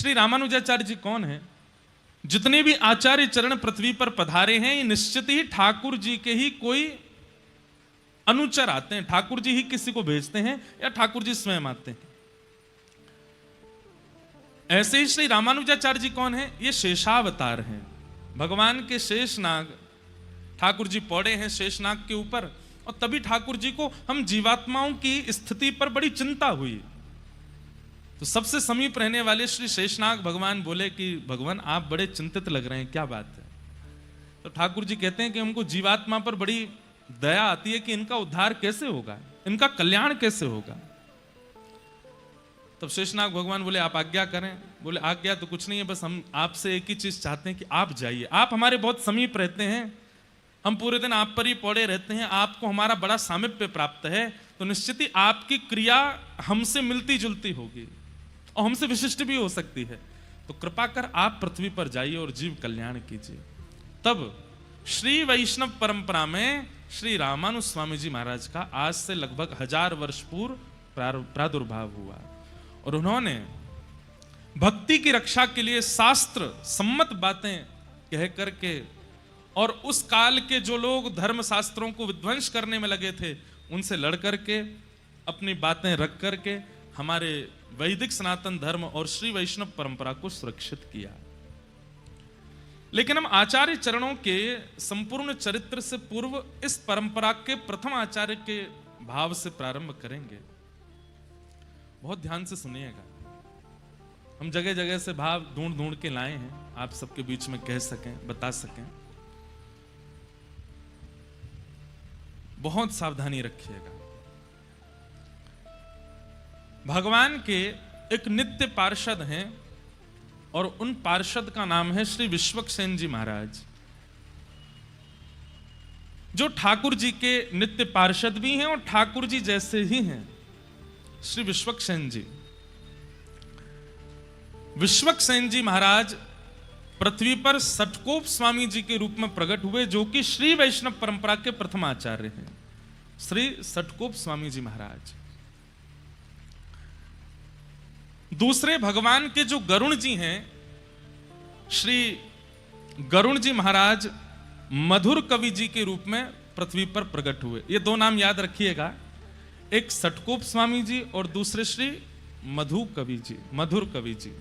श्री रामानुजाचार्य जी कौन है? जितने भी आचार्य चरण पृथ्वी पर पधारे हैं, ये निश्चित ही ठाकुर जी के ही कोई अनुचर आते हैं, ठाकुर जी ही किसी को भेजते हैं या ठाकुर जी स्वयं आते हैं। ऐसे ही श्री रामानुजाचार्य जी कौन है? ये शेषावतार हैं, भगवान के शेषनाग। ठाकुर जी पौड़े हैं शेषनाग के ऊपर, और तभी ठाकुर जी को हम जीवात्माओं की स्थिति पर बड़ी चिंता हुई। तो सबसे समीप रहने वाले श्री शेषनाग भगवान बोले कि भगवान आप बड़े चिंतित लग रहे हैं, क्या बात है? तो ठाकुर जी कहते हैं कि हमको जीवात्मा पर बड़ी दया आती है कि इनका उद्धार कैसे होगा, इनका कल्याण कैसे होगा। तब शेषनाग भगवान बोले आप आज्ञा करें। बोले आज्ञा तो कुछ नहीं है, बस हम आपसे एक ही चीज चाहते हैं कि आप जाइए, आप हमारे बहुत समीप रहते हैं, हम पूरे दिन आप पर ही पड़े रहते हैं, आपको हमारा बड़ा सामिप्य प्राप्त है, तो निश्चित ही आपकी क्रिया हमसे मिलती जुलती होगी और हमसे विशिष्ट भी हो सकती है, तो कृपा कर आप पृथ्वी पर जाइए और जीव कल्याण कीजिए। तब श्री वैष्णव परंपरा में श्री रामानु स्वामी जी महाराज का आज से लगभग 1000 वर्ष पूर्व प्रादुर्भाव हुआ, और उन्होंने भक्ति की रक्षा के लिए शास्त्र सम्मत बातें कह करके, और उस काल के जो लोग धर्म शास्त्रों को विध्वंस करने में लगे थे उनसे लड़ करके, अपनी बातें रख करके हमारे वैदिक सनातन धर्म और श्री वैष्णव परंपरा को सुरक्षित किया। लेकिन हम आचार्य चरणों के संपूर्ण चरित्र से पूर्व इस परंपरा के प्रथम आचार्य के भाव से प्रारंभ करेंगे। बहुत ध्यान से सुनिएगा, हम जगह जगह से भाव ढूंढ ढूंढ के लाए हैं, आप सबके बीच में कह सकें, बता सकें। बहुत सावधानी रखिएगा। भगवान के एक नित्य पार्षद हैं, और उन पार्षद का नाम है श्री विश्वक्सेन जी महाराज, जो ठाकुर जी के नित्य पार्षद भी हैं और ठाकुर जी जैसे ही हैं। श्री विश्वक्सेन जी, विश्वक्सेन जी महाराज पृथ्वी पर सटकोप स्वामी जी के रूप में प्रकट हुए, जो कि श्री वैष्णव परंपरा के प्रथम आचार्य हैं, श्री सटकोप स्वामी जी महाराज। दूसरे भगवान के जो गरुण जी हैं, श्री गरुण जी महाराज मधुर कवि जी के रूप में पृथ्वी पर प्रकट हुए। ये दो नाम याद रखिएगा, एक सटकोप स्वामी जी और दूसरे श्री मधुर कवि जी।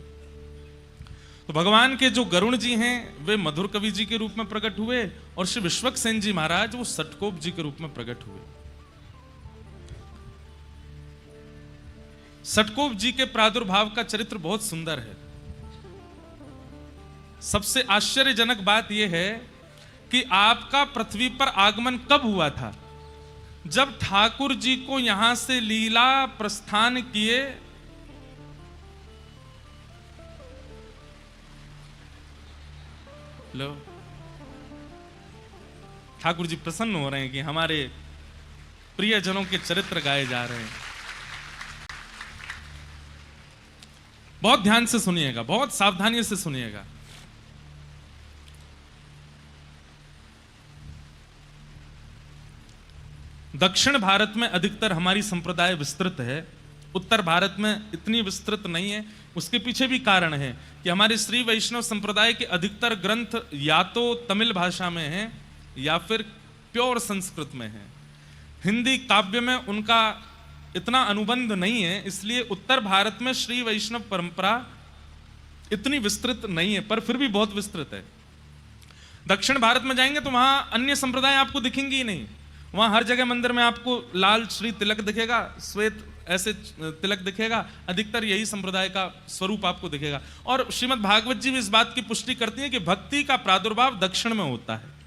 तो भगवान के जो गरुण जी हैं वे मधुर कवि जी के रूप में प्रकट हुए, और श्री विश्वक्सेन जी महाराज वो सटकोप जी के रूप में प्रकट हुए। सटकोप जी के प्रादुर्भाव का चरित्र बहुत सुंदर है। सबसे आश्चर्यजनक बात यह है कि आपका पृथ्वी पर आगमन कब हुआ था? जब ठाकुर जी को यहां से लीला प्रस्थान किए, लो ठाकुर जी प्रसन्न हो रहे हैं कि हमारे प्रियजनों के चरित्र गाए जा रहे हैं। बहुत ध्यान से सुनिएगा, बहुत सावधानी से सुनिएगा। दक्षिण भारत में अधिकतर हमारी संप्रदाय विस्तृत है, उत्तर भारत में इतनी विस्तृत नहीं है। उसके पीछे भी कारण है कि हमारे श्री वैष्णव संप्रदाय के अधिकतर ग्रंथ या तो तमिल भाषा में हैं या फिर प्योर संस्कृत में हैं। हिंदी काव्य में उनका इतना अनुबंध नहीं है, इसलिए उत्तर भारत में श्री वैष्णव परंपरा इतनी विस्तृत नहीं है, पर फिर भी बहुत विस्तृत है। दक्षिण भारत में जाएंगे तो वहां अन्य संप्रदाय आपको दिखेंगी ही नहीं। वहां हर जगह मंदिर में आपको लाल श्री तिलक दिखेगा, श्वेत ऐसे तिलक दिखेगा, अधिकतर यही संप्रदाय का स्वरूप आपको दिखेगा। और श्रीमद् भागवत जी भी इस बात की पुष्टि करती है कि भक्ति का प्रादुर्भाव दक्षिण में होता है।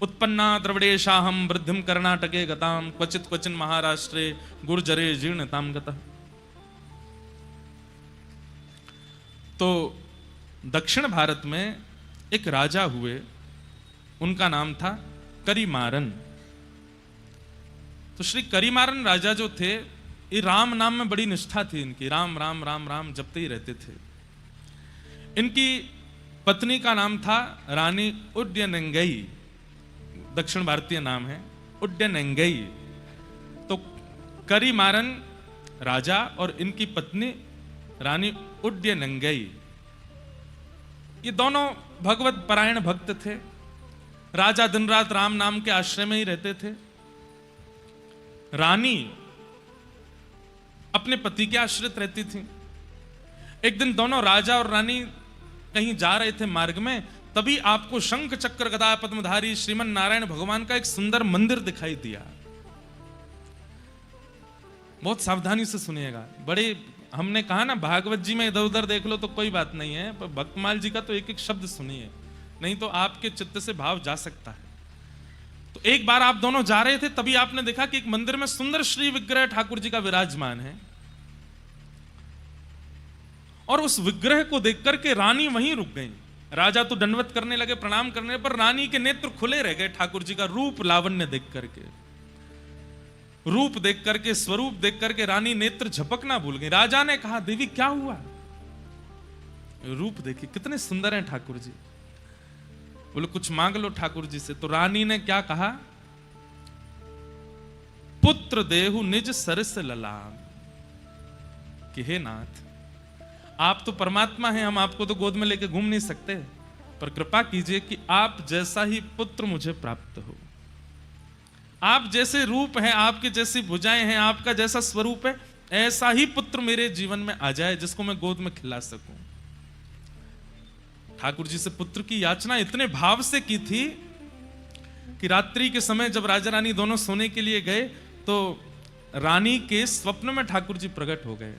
उत्पन्ना द्रविड़ेशाहम वृद्धिम कर्नाटके गताम क्वचित क्वचिन महाराष्ट्रे गुर्जरे जीर्णताम गतः। तो दक्षिण भारत में एक राजा हुए, उनका नाम था करिमारन। तो श्री करिमारन राजा जो थे, ये राम नाम में बड़ी निष्ठा थी इनकी, राम राम राम राम जपते ही रहते थे। इनकी पत्नी का नाम था रानी उड्डयनंगई, दक्षिण भारतीय नाम है उड्डयनंगई। तो करिमारन राजा और इनकी पत्नी रानी उड्डयनंगई, ये दोनों भगवत परायण भक्त थे। राजा दिन रात राम नाम के आश्रय में ही रहते थे। रानी अपने पति के आश्रित रहती थी। एक दिन दोनों राजा और रानी कहीं जा रहे थे मार्ग में, तभी आपको शंख चक्र गदा पद्मधारी श्रीमन नारायण भगवान का एक सुंदर मंदिर दिखाई दिया। बहुत सावधानी से सुनिएगा। बड़े हमने कहा ना भागवत जी में इधर उधर देख लो तो कोई बात नहीं है, पर भक्तमाल जी का तो एक एक शब्द सुनिए, नहीं तो आपके चित्त से भाव जा सकता है। तो एक बार आप दोनों जा रहे थे, तभी आपने देखा कि एक मंदिर में सुंदर श्री विग्रह ठाकुर जी का विराजमान है, और उस विग्रह को देख करके रानी वहीं रुक गई। राजा तो दंडवत करने लगे, प्रणाम करने पर रानी के नेत्र खुले रह गए ठाकुर जी का रूप लावण्य देख करके। रूप देख करके, स्वरूप देख करके रानी नेत्र झपकना भूल गई। राजा ने कहा, देवी क्या हुआ? रूप देखिए कितने सुंदर हैं ठाकुर जी। बोले कुछ मांग लो ठाकुर जी से। तो रानी ने क्या कहा? पुत्र देहु निज सरस ललाम, कि हे नाथ, आप तो परमात्मा हैं, हम आपको तो गोद में लेके घूम नहीं सकते, पर कृपा कीजिए कि आप जैसा ही पुत्र मुझे प्राप्त हो। आप जैसे रूप हैं, आपकी जैसी भुजाएं हैं, आपका जैसा स्वरूप है, ऐसा ही पुत्र मेरे जीवन में आ जाए जिसको मैं गोद में खिला सकूं। ठाकुर जी से पुत्र की याचना इतने भाव से की थी कि रात्रि के समय जब राजा रानी दोनों सोने के लिए गए तो रानी के स्वप्न में ठाकुर जी प्रकट हो गए,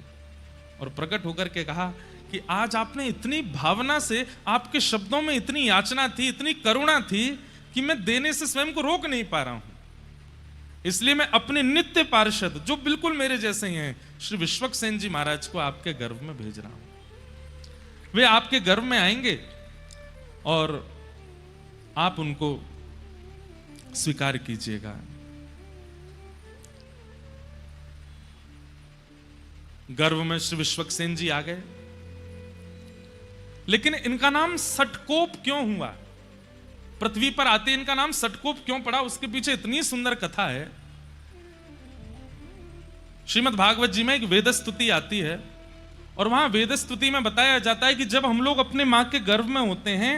और प्रकट होकर के कहा कि आज आपने इतनी भावना से, आपके शब्दों में इतनी याचना थी, इतनी करुणा थी कि मैं देने से स्वयं को रोक नहीं पा रहा हूं। इसलिए मैं अपने नित्य पार्षद, जो बिल्कुल मेरे जैसे ही हैं, श्री विश्वक्सेन जी महाराज को आपके गर्भ में भेज रहा हूं। वे आपके गर्भ में आएंगे और आप उनको स्वीकार कीजिएगा। गर्भ में श्री विश्वक्सेन जी आ गए, लेकिन इनका नाम सटकोप क्यों हुआ? पृथ्वी पर आते इनका नाम सटकोप क्यों पड़ा? उसके पीछे इतनी सुंदर कथा है। श्रीमद् भागवत जी में एक वेद स्तुति आती है, और वहां वेद स्तुति में बताया जाता है कि जब हम लोग अपने मां के गर्भ में होते हैं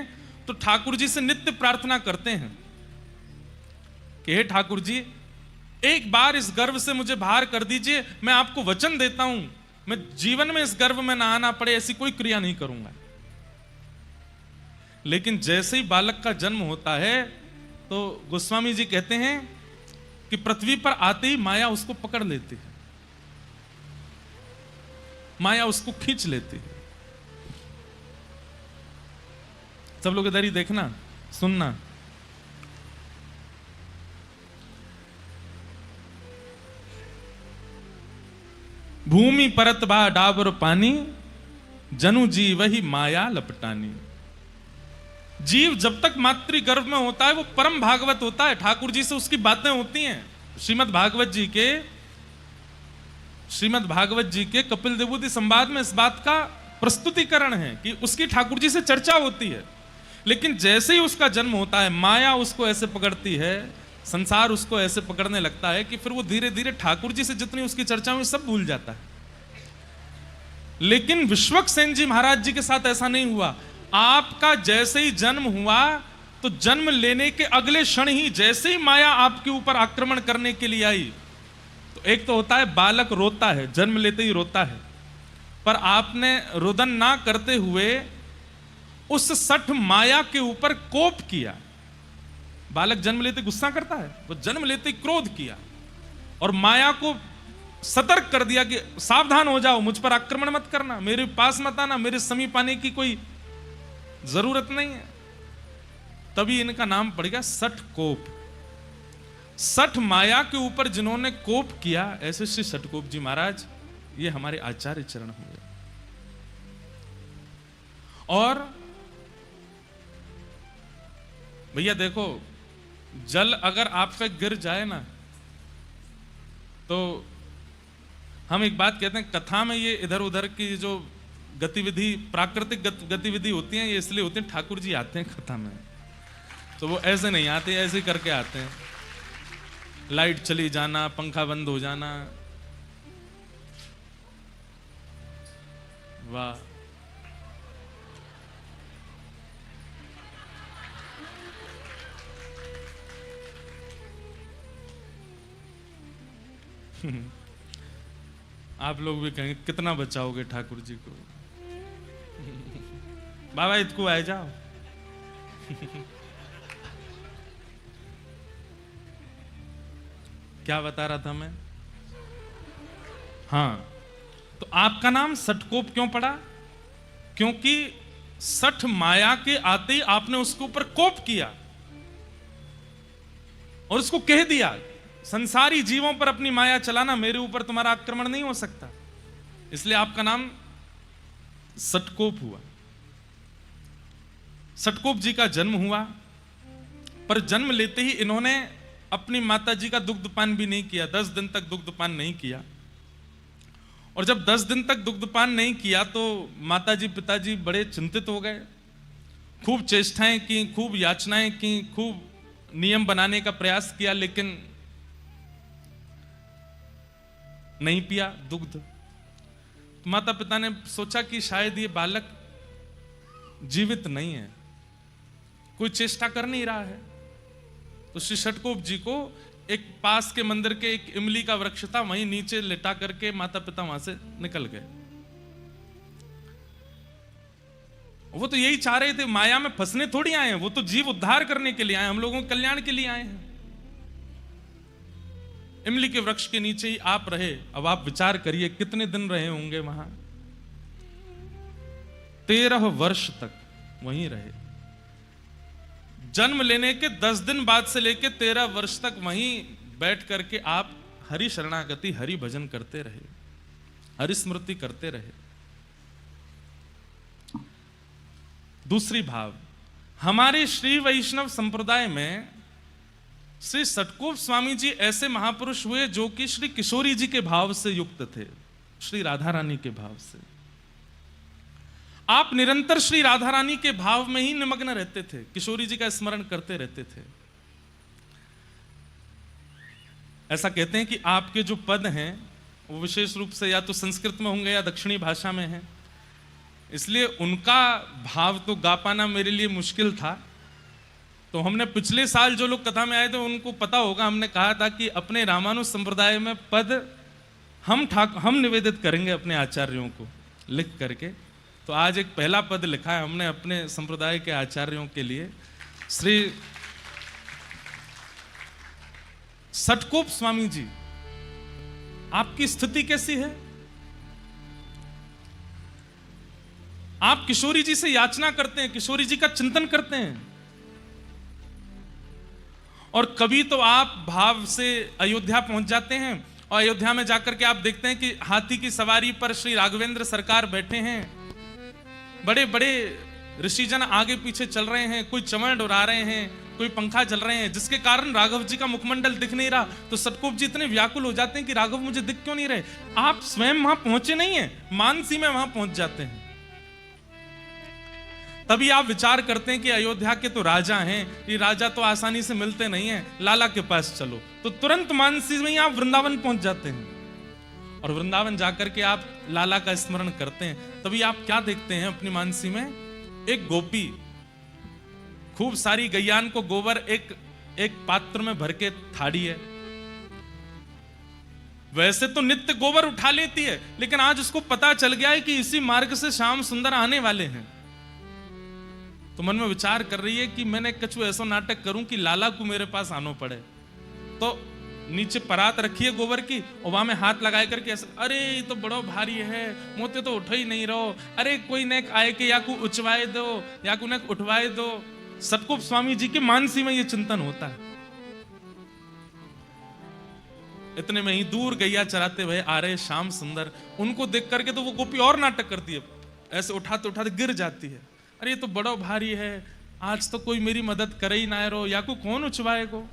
तो ठाकुर जी से नित्य प्रार्थना करते हैं कि हे ठाकुर जी, एक बार इस गर्भ से मुझे बाहर कर दीजिए, मैं आपको वचन देता हूं मैं जीवन में इस गर्भ में ना आना पड़े ऐसी कोई क्रिया नहीं करूंगा। लेकिन जैसे ही बालक का जन्म होता है तो गोस्वामी जी कहते हैं कि पृथ्वी पर आते ही माया उसको पकड़ लेती है, माया उसको खींच लेती है। सब लोग इधर ही देखना, सुनना। भूमि परत बा डाबर पानी, जनु जी वही माया लपटानी। जीव जब तक मातृ गर्भ में होता है वो परम भागवत होता है, ठाकुर जी से उसकी बातें होती हैं। श्रीमद् भागवत जी के कपिल देवूति संवाद में इस बात का प्रस्तुतिकरण है कि उसकी ठाकुर जी से चर्चा होती है। लेकिन जैसे ही उसका जन्म होता है माया उसको ऐसे पकड़ती है, संसार उसको ऐसे पकड़ने लगता है कि फिर वो धीरे धीरे ठाकुर जी से जितनी उसकी चर्चा हुई सब भूल जाता है। लेकिन विश्वक्सेन जी महाराज जी के साथ ऐसा नहीं हुआ। आपका जैसे ही जन्म हुआ तो जन्म लेने के अगले क्षण ही जैसे ही माया आपके ऊपर आक्रमण करने के लिए आई, तो एक तो होता है बालक रोता है, जन्म लेते ही रोता है, पर आपने रुदन ना करते हुए उस सठ माया के ऊपर कोप किया। बालक जन्म लेते गुस्सा करता है, वो जन्म लेते क्रोध किया और माया को सतर्क कर दिया कि सावधान हो जाओ, मुझ पर आक्रमण मत करना, मेरे पास मत आना, मेरे समीप आने की कोई जरूरत नहीं है। तभी इनका नाम पड़ गया सठ कोप। सठ माया के ऊपर जिन्होंने कोप किया, ऐसे श्री सठकोप जी महाराज ये हमारे आचार्य चरण होंगे। और भैया देखो, जल अगर आप पे गिर जाए ना, तो हम एक बात कहते हैं कथा में, ये इधर उधर की जो गतिविधि, प्राकृतिक गतिविधि होती हैं, ये इसलिए होती हैं ठाकुर जी आते हैं कथा में, तो वो ऐसे नहीं आते, ऐसे करके आते हैं। लाइट चली जाना, पंखा बंद हो जाना, वाह। आप लोग भी कहेंगे कितना बचाओगे ठाकुर जी को। बाबा इतको आए जाओ। क्या बता रहा था मैं? हाँ, तो आपका नाम सटकोप क्यों पड़ा? क्योंकि सठ माया के आते ही आपने उसके ऊपर कोप किया और उसको कह दिया संसारी जीवों पर अपनी माया चलाना, मेरे ऊपर तुम्हारा आक्रमण नहीं हो सकता। इसलिए आपका नाम सटकोप हुआ। सटकोप जी का जन्म हुआ, पर जन्म लेते ही इन्होंने अपनी माता जी का दुग्धपान भी नहीं किया। 10 दिन तक दुग्धपान नहीं किया। और जब 10 दिन तक दुग्धपान नहीं किया तो माताजी पिताजी बड़े चिंतित हो गए। खूब चेष्टाएं की, खूब याचनाएं की, खूब नियम बनाने का प्रयास किया, लेकिन नहीं पिया दुग्ध। माता पिता ने सोचा कि शायद ये बालक जीवित नहीं है, कोई चेष्टा कर नहीं रहा है। तो श्री षटकोप जी को एक पास के मंदिर के एक इमली का वृक्ष था, वहीं नीचे लिटा करके माता पिता वहां से निकल गए। वो तो यही चाह रहे थे, माया में फंसने थोड़ी आए हैं, वो तो जीव उद्धार करने के लिए आए, हम लोगों के कल्याण के लिए आए हैं। इमली के वृक्ष के नीचे ही आप रहे। अब आप विचार करिए कितने दिन रहे होंगे वहां। 13 वर्ष तक वहीं रहे। जन्म लेने के 10 दिन बाद से लेकर 13 वर्ष तक वहीं बैठ करके आप हरि शरणागति, हरि भजन करते रहे, हरि स्मृति करते रहे। दूसरी भाव, हमारे श्री वैष्णव संप्रदाय में श्री षटकोप स्वामी जी ऐसे महापुरुष हुए जो कि श्री किशोरी जी के भाव से युक्त थे, श्री राधा रानी के भाव से। आप निरंतर श्री राधा रानी के भाव में ही निमग्न रहते थे, किशोरी जी का स्मरण करते रहते थे। ऐसा कहते हैं कि आपके जो पद हैं वो विशेष रूप से या तो संस्कृत में होंगे या दक्षिणी भाषा में हैं, इसलिए उनका भाव तो गा पाना मेरे लिए मुश्किल था। तो हमने पिछले साल जो लोग कथा में आए थे उनको पता होगा, हमने कहा था कि अपने रामानुज संप्रदाय में पद हम निवेदित करेंगे अपने आचार्यों को लिख करके। तो आज एक पहला पद लिखा है हमने अपने संप्रदाय के आचार्यों के लिए। श्री षटकोप स्वामी जी, आपकी स्थिति कैसी है? आप किशोरी जी से याचना करते हैं, किशोरी जी का चिंतन करते हैं, और कभी तो आप भाव से अयोध्या पहुंच जाते हैं और अयोध्या में जाकर के आप देखते हैं कि हाथी की सवारी पर श्री राघवेंद्र सरकार बैठे हैं, बड़े बड़े ऋषिजन आगे पीछे चल रहे हैं, कोई चमड़ उड़ा रहे हैं, कोई पंखा चल रहे हैं, जिसके कारण राघव जी का मुखमंडल दिख नहीं रहा। तो षटकोप जी इतने व्याकुल हो जाते हैं कि राघव मुझे दिख क्यों नहीं रहे। आप स्वयं वहां पहुंचे नहीं है, मानसी में वहां पहुंच जाते हैं। तभी आप विचार करते हैं कि अयोध्या के तो राजा हैं, ये राजा तो आसानी से मिलते नहीं हैं, लाला के पास चलो। तो तुरंत मानसी में ही आप वृंदावन पहुंच जाते हैं और वृंदावन जाकर के आप लाला का स्मरण करते हैं। तभी आप क्या देखते हैं अपनी मानसी में? एक गोपी खूब सारी गैयान को गोबर एक पात्र में भर के थाड़ी है। वैसे तो नित्य गोबर उठा लेती है, लेकिन आज उसको पता चल गया है कि इसी मार्ग से श्याम सुंदर आने वाले हैं। तो मन में विचार कर रही है कि मैंने कछु ऐसा नाटक करूं कि लाला को मेरे पास आना पड़े। तो नीचे परात रखी है गोबर की और वहां में हाथ लगाए करके ऐसे, अरे ये तो बड़ो भारी है, मोते तो उठो ही नहीं रहो, अरे कोई नेक आए के या को उचवाए दो, या को नेक उठवाए दो। षटकोप स्वामी जी के मानसी में ये चिंतन होता है। इतने में ही दूर गैया चराते हुए आ रहे श्याम सुंदर, उनको देख करके तो वो गोपी और नाटक करती है, ऐसे उठाते उठाते गिर जाती है। अरे ये तो बड़ो भारी है, आज तो कोई मेरी मदद करे ही ना रो, या को कौन उचवाए को।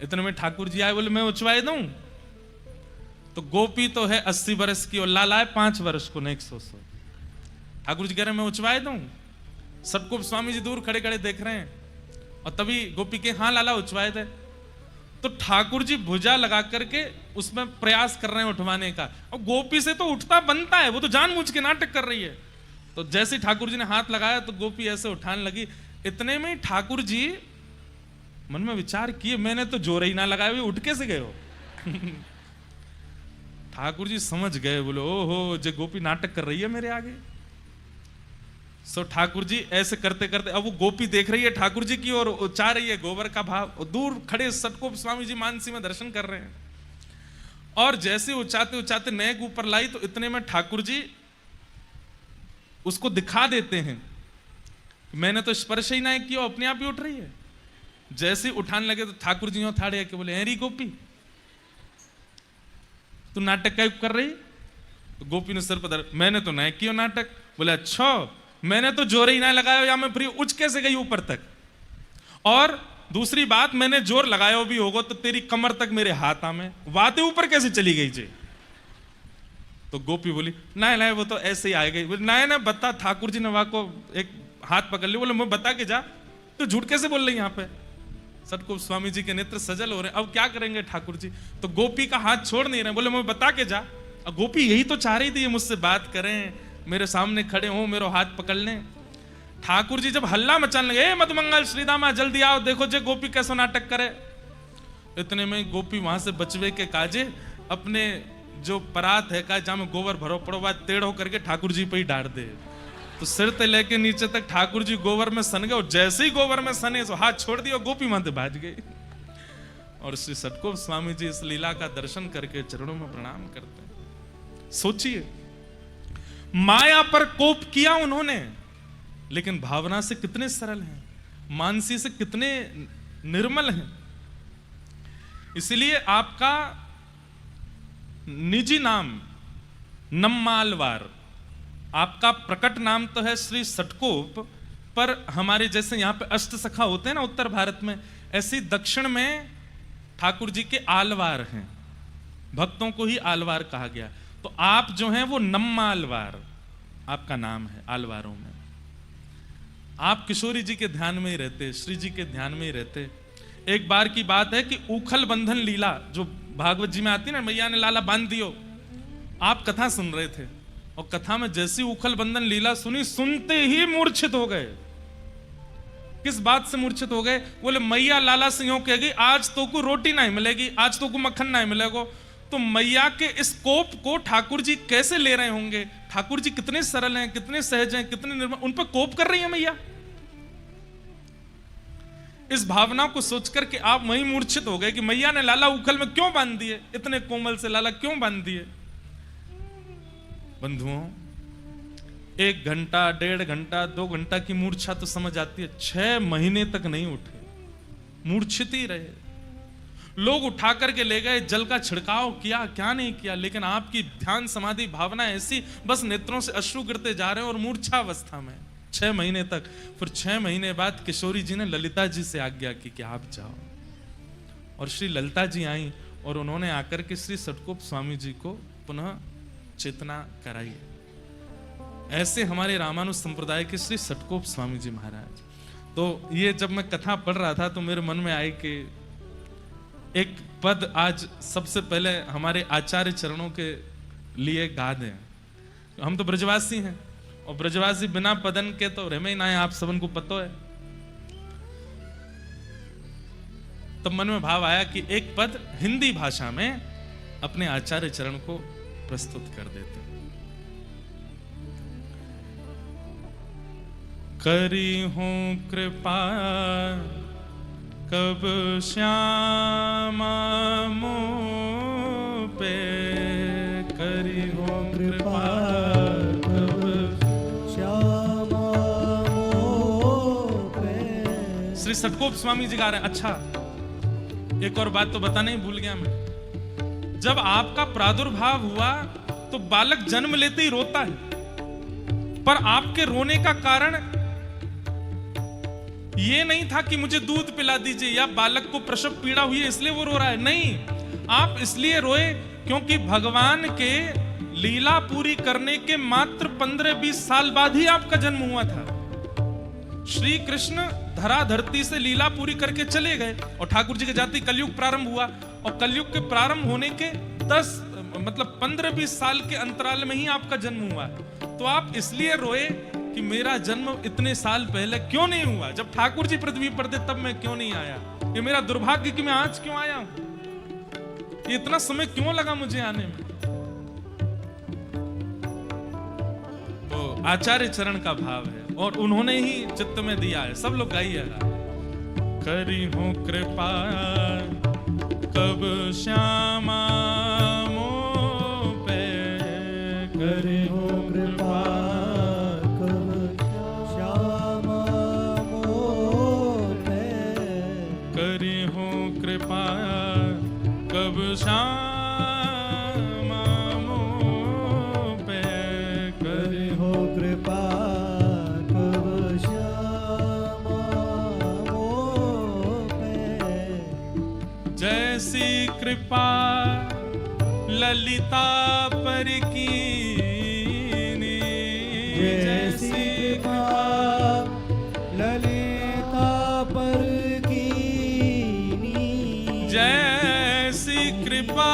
इतने में ठाकुर जी आए, बोले मैं उचवाए दूं। तो गोपी तो है 80 वर्ष की और लाला है 5 वर्ष को, नहीं 100। ठाकुर जी कह रहे हैं मैं उचवाए दूं। षटकोप स्वामी जी दूर खड़े खड़े देख रहे हैं और तभी गोपी के हाँ लाला उचवाए दे। तो ठाकुर जी भुजा लगा करके उसमें प्रयास कर रहे हैं उठवाने का, और गोपी से तो उठता बनता है, वो तो जानबूझ के नाटक कर रही है। तो जैसे ठाकुर जी ने हाथ लगाया तो गोपी ऐसे उठाने लगी। इतने में ठाकुर जी मन में विचार किए, मैंने तो जोर ही ना लगाया, उठ कैसे गए हो। ठाकुर जी समझ गए, बोले ओहो जे गोपी नाटक कर रही है मेरे आगे। सो ठाकुर जी ऐसे करते करते, अब वो गोपी देख रही है ठाकुर जी की और चाह रही है गोबर का भाव, दूर खड़े सटकोप स्वामी जी मानसी में दर्शन कर रहे हैं। और जैसे उचाते उचाते नेक ऊपर लाई तो इतने में ठाकुर जी उसको दिखा देते हैं, मैंने तो स्पर्श ही नहीं किया, अपने आप ही उठ रही है। जैसे उठाने लगे तो ठाकुर जी ठाड़े के बोले, हेरी गोपी तू नाटक क्या कर रही? तो गोपी ने सिर पर, मैंने तो नहीं किया नाटक। बोले अच्छा, मैंने तो जोर ही नहीं लगाया, या मैं फिर उच कैसे गई ऊपर तक? और दूसरी बात, मैंने जोर लगाया भी होगा तो तेरी कमर तक मेरे हाथ में वाते ऊपर कैसे चली गई जी? तो गोपी बोली नहीं नहीं वो तो ऐसे ही आ गई। नहीं ना बता, ठाकुर जी ने वहां को एक हाथ पकड़ लिया। बोले मैं बता के जा, तो झूठ कैसे बोल रही यहाँ पे? सटकोप स्वामी जी के नेत्र सजल हो रहे, अब क्या करेंगे ठाकुर जी? तो गोपी का हाथ छोड़ नहीं रहे, बोले मैं बता के जा। अब गोपी यही तो चाह रही थी मुझसे बात करें, मेरे सामने खड़े हो, मेरा हाथ पकड़ लें। ठाकुर जी जब हल्ला मचाने लगे, मधुमंगल श्रीदामा जल्दी आओ, देखो जे गोपी कैसा नाटक करे। इतने में गोपी वहां से बचवे के काजे अपने जो परात है का जहां में गोबर भरो पड़ो बात टेढ़ो करके ठाकुर जी पे ही डाल दे। तो सिर से लेके नीचे तक ठाकुर जी गोबर में सन गए, और जैसे ही गोबर में सने तो हाथ छोड़ दिया, गोपी माते भाज गई। और श्री सटकोप स्वामी जी इस लीला का दर्शन करके चरणों में प्रणाम करते हैं। सोचिए, माया पर कोप किया उन्होंने, लेकिन भावना से कितने सरल हैं, मानसी से कितने निर्मल हैं। इसलिए आपका निजी नाम नम्मालवार, आपका प्रकट नाम तो है श्री सटकोप, पर हमारे जैसे यहां पे अष्ट सखा होते हैं ना उत्तर भारत में, ऐसी दक्षिण में ठाकुर जी के आलवार हैं, भक्तों को ही आलवार कहा गया। तो आप जो हैं वो नम्मालवार आपका नाम है आलवारों में। आप किशोरी जी के ध्यान में ही रहते, श्री जी के ध्यान में ही रहते। एक बार की बात है कि उखल बंधन लीला जो भागवत जी में आती है ना, मैया ने लाला बांध दियो, आप कथा सुन रहे थे और कथा में जैसी उखल बंधन लीला सुनी, सुनते ही मूर्छित हो गए। किस बात से मूर्छित हो गए? बोले मैया लाला से यूं कहेगी आज तो को रोटी नहीं मिलेगी, आज तो को मक्खन नहीं मिलेगा। तो मैया के इस कोप को ठाकुर जी कैसे ले रहे होंगे? ठाकुर जी कितने सरल हैं, कितने सहज हैं, कितने निर्मल, उन पर कोप कर रही है मैया। इस भावना को सोचकर के आप वहीं मूर्छित हो गए कि मैया ने लाला उखल में क्यों बांध दिए, इतने कोमल से लाला क्यों बांध दिए। बंधुओं, 1 घंटा 1.5 घंटा 2 घंटा की मूर्छा तो समझ आती है, 6 महीने तक नहीं उठे, मूर्छित ही रहे। लोग उठा करके ले गए, जल का छिड़काव किया, क्या नहीं किया, लेकिन आपकी ध्यान समाधि भावना ऐसी, बस नेत्रों से अश्रु गिरते जा रहे हैं और मूर्छा अवस्था में 6 महीने तक। फिर 6 महीने बाद किशोरी जी ने ललिता जी से आज्ञा की कि आप जाओ, और श्री ललिता जी आई और उन्होंने आकर के श्री सटकोप स्वामी जी को पुनः चेतना कराई। ऐसे हमारे रामानुज संप्रदाय के श्री सटकोप स्वामी जी महाराज। तो ये जब मैं कथा पढ़ रहा था तो मेरे मन में आई कि एक पद आज सबसे पहले हमारे आचार्य चरणों के लिए गा दें। हम तो ब्रजवासी हैं और ब्रजवासी बिना पदन के तो रह में ही ना है, आप सबन को पता है। तब मन में भाव आया कि एक पद हिंदी भाषा में अपने आचार्य चरण को प्रस्तुत कर देते। करी हूं कृपा कब श्यामा मुँह पे, करी हूं कृपा कब श्यामा मुँह पे। श्री सटकोप स्वामी जी गा रहे हैं। अच्छा, एक और बात तो बताना ही भूल गया मैं। जब आपका प्रादुर्भाव हुआ तो बालक जन्म लेते ही रोता है, पर आपके रोने का कारण ये नहीं था कि मुझे दूध पिला दीजिए या बालक को प्रसव पीड़ा हुई है इसलिए वो रो रहा है। नहीं, आप इसलिए रोए क्योंकि भगवान के लीला पूरी करने के मात्र 15-20 साल बाद ही आपका जन्म हुआ था। श्री कृष्ण धरा धरती से लीला पूरी करके चले गए और ठाकुर जी के जाति कलयुग प्रारंभ हुआ, और कलयुग के प्रारंभ होने के 15-20 साल के अंतराल में ही आपका जन्म हुआ। तो आप इसलिए रोए कि मेरा जन्म इतने साल पहले क्यों नहीं हुआ, जब ठाकुर जी पृथ्वी पर थे तब मैं क्यों नहीं आया, ये मेरा दुर्भाग्य कि मैं आज क्यों आया हूं, ये इतना समय क्यों लगा मुझे आने में। आचार्य चरण का भाव है और उन्होंने ही चित्त में दिया है। सब लोग गाइएगा। करी हो कृपा कब श्यामा मोह पे, करी हो कृपा कब श्यामा मोह पे, करी हो कृपा कब श्यामा मोह पे, करी हो कृपा कब श्यामा मोह पे। जैसी कृपा ललिता पर कीनी, जैसी कृपा ललिता पर कीनी, जैसी कृपा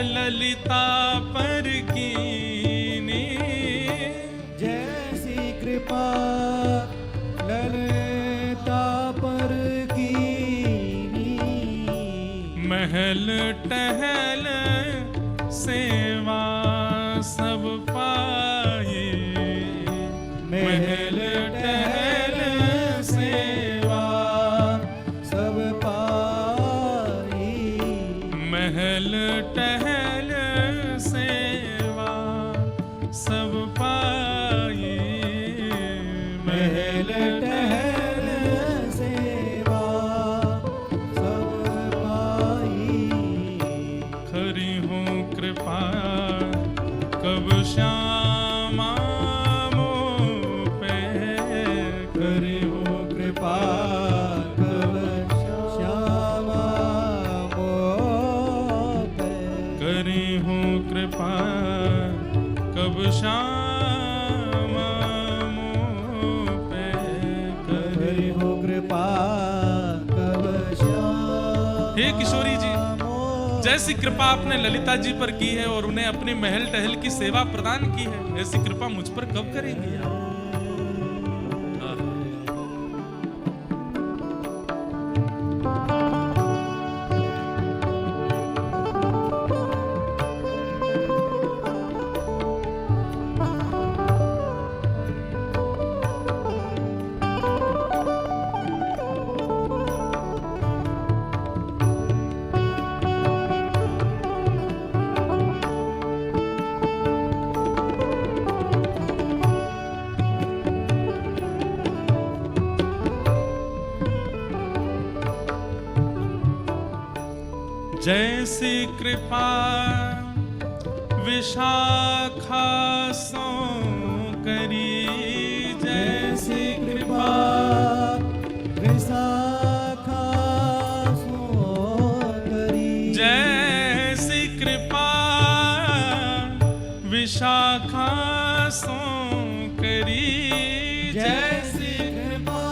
ललिता पर कीनी, जैसी कृपा ललिता पर कीनी, महल टहल सेवा सब पाए, महल टहल सेवा सब पाई, महल टहल सेवा सब पाए, महल टहल सेवा सब पाई। खरी हो कृपा कब श्यामा मोह पे, खरी हो कृपा कब श्यामा मोह पे, करी हो कृपा कब श्यामा मोह पे, करी हो कृपा कब श्यामा। हे किशोरी जी, जैसी कृपा आपने ललिता जी पर की है और उन्हें अपनी महल टहल की सेवा प्रदान की है, ऐसी कृपा मुझ पर कब करेंगी आप? जैसी कृपा विशाखा सो करी, जैसी कृपा विशाखा सो करी, जैसी कृपा विशाखा सो करी, जैसी कृपा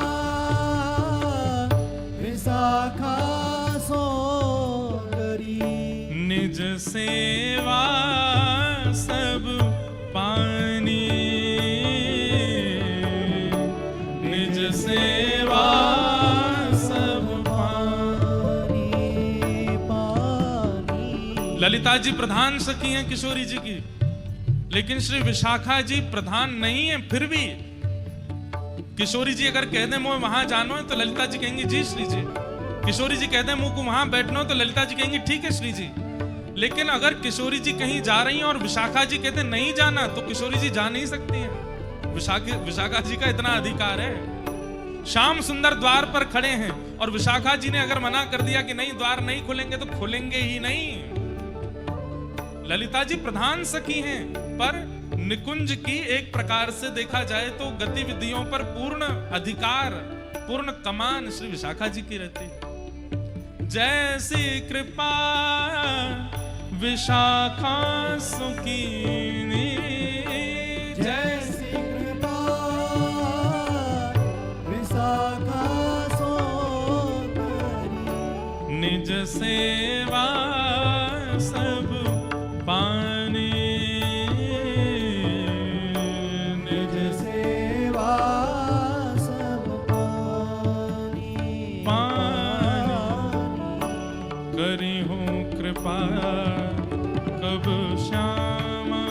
विशाखा सो करी, निज सेवा सब पानी, निज सेवा सब पानी पानी। ललिता जी प्रधान सखी हैं किशोरी जी की, लेकिन श्री विशाखा जी प्रधान नहीं है। फिर भी किशोरी जी अगर कह दे मुझे वहां जानो है तो ललिता जी कहेंगी जी श्री जी। किशोरी जी कहते हैं मुझको वहां बैठना हो तो ललिता जी कहेंगी ठीक है श्री जी। लेकिन अगर किशोरी जी कहीं जा रही हैं और विशाखा जी कहते हैं नहीं जाना, तो किशोरी जी जा नहीं सकती हैं। विशाखा जी का इतना अधिकार है। श्याम सुंदर द्वार पर खड़े हैं और विशाखा जी ने अगर मना कर दिया कि नहीं द्वार नहीं खुलेंगे तो खुलेंगे ही नहीं। ललिता जी प्रधान सखी हैं, पर निकुंज की एक प्रकार से देखा जाए तो गतिविधियों पर पूर्ण अधिकार, पूर्ण कमान श्री विशाखा जी की रहती है। जैसी कृपा विशाखा सुकीनी, जैसी कृपा विशाखा सो करी, निज सेवा सब पानी, निज सेवा सब पानी करी हो कृपा कब श्यामा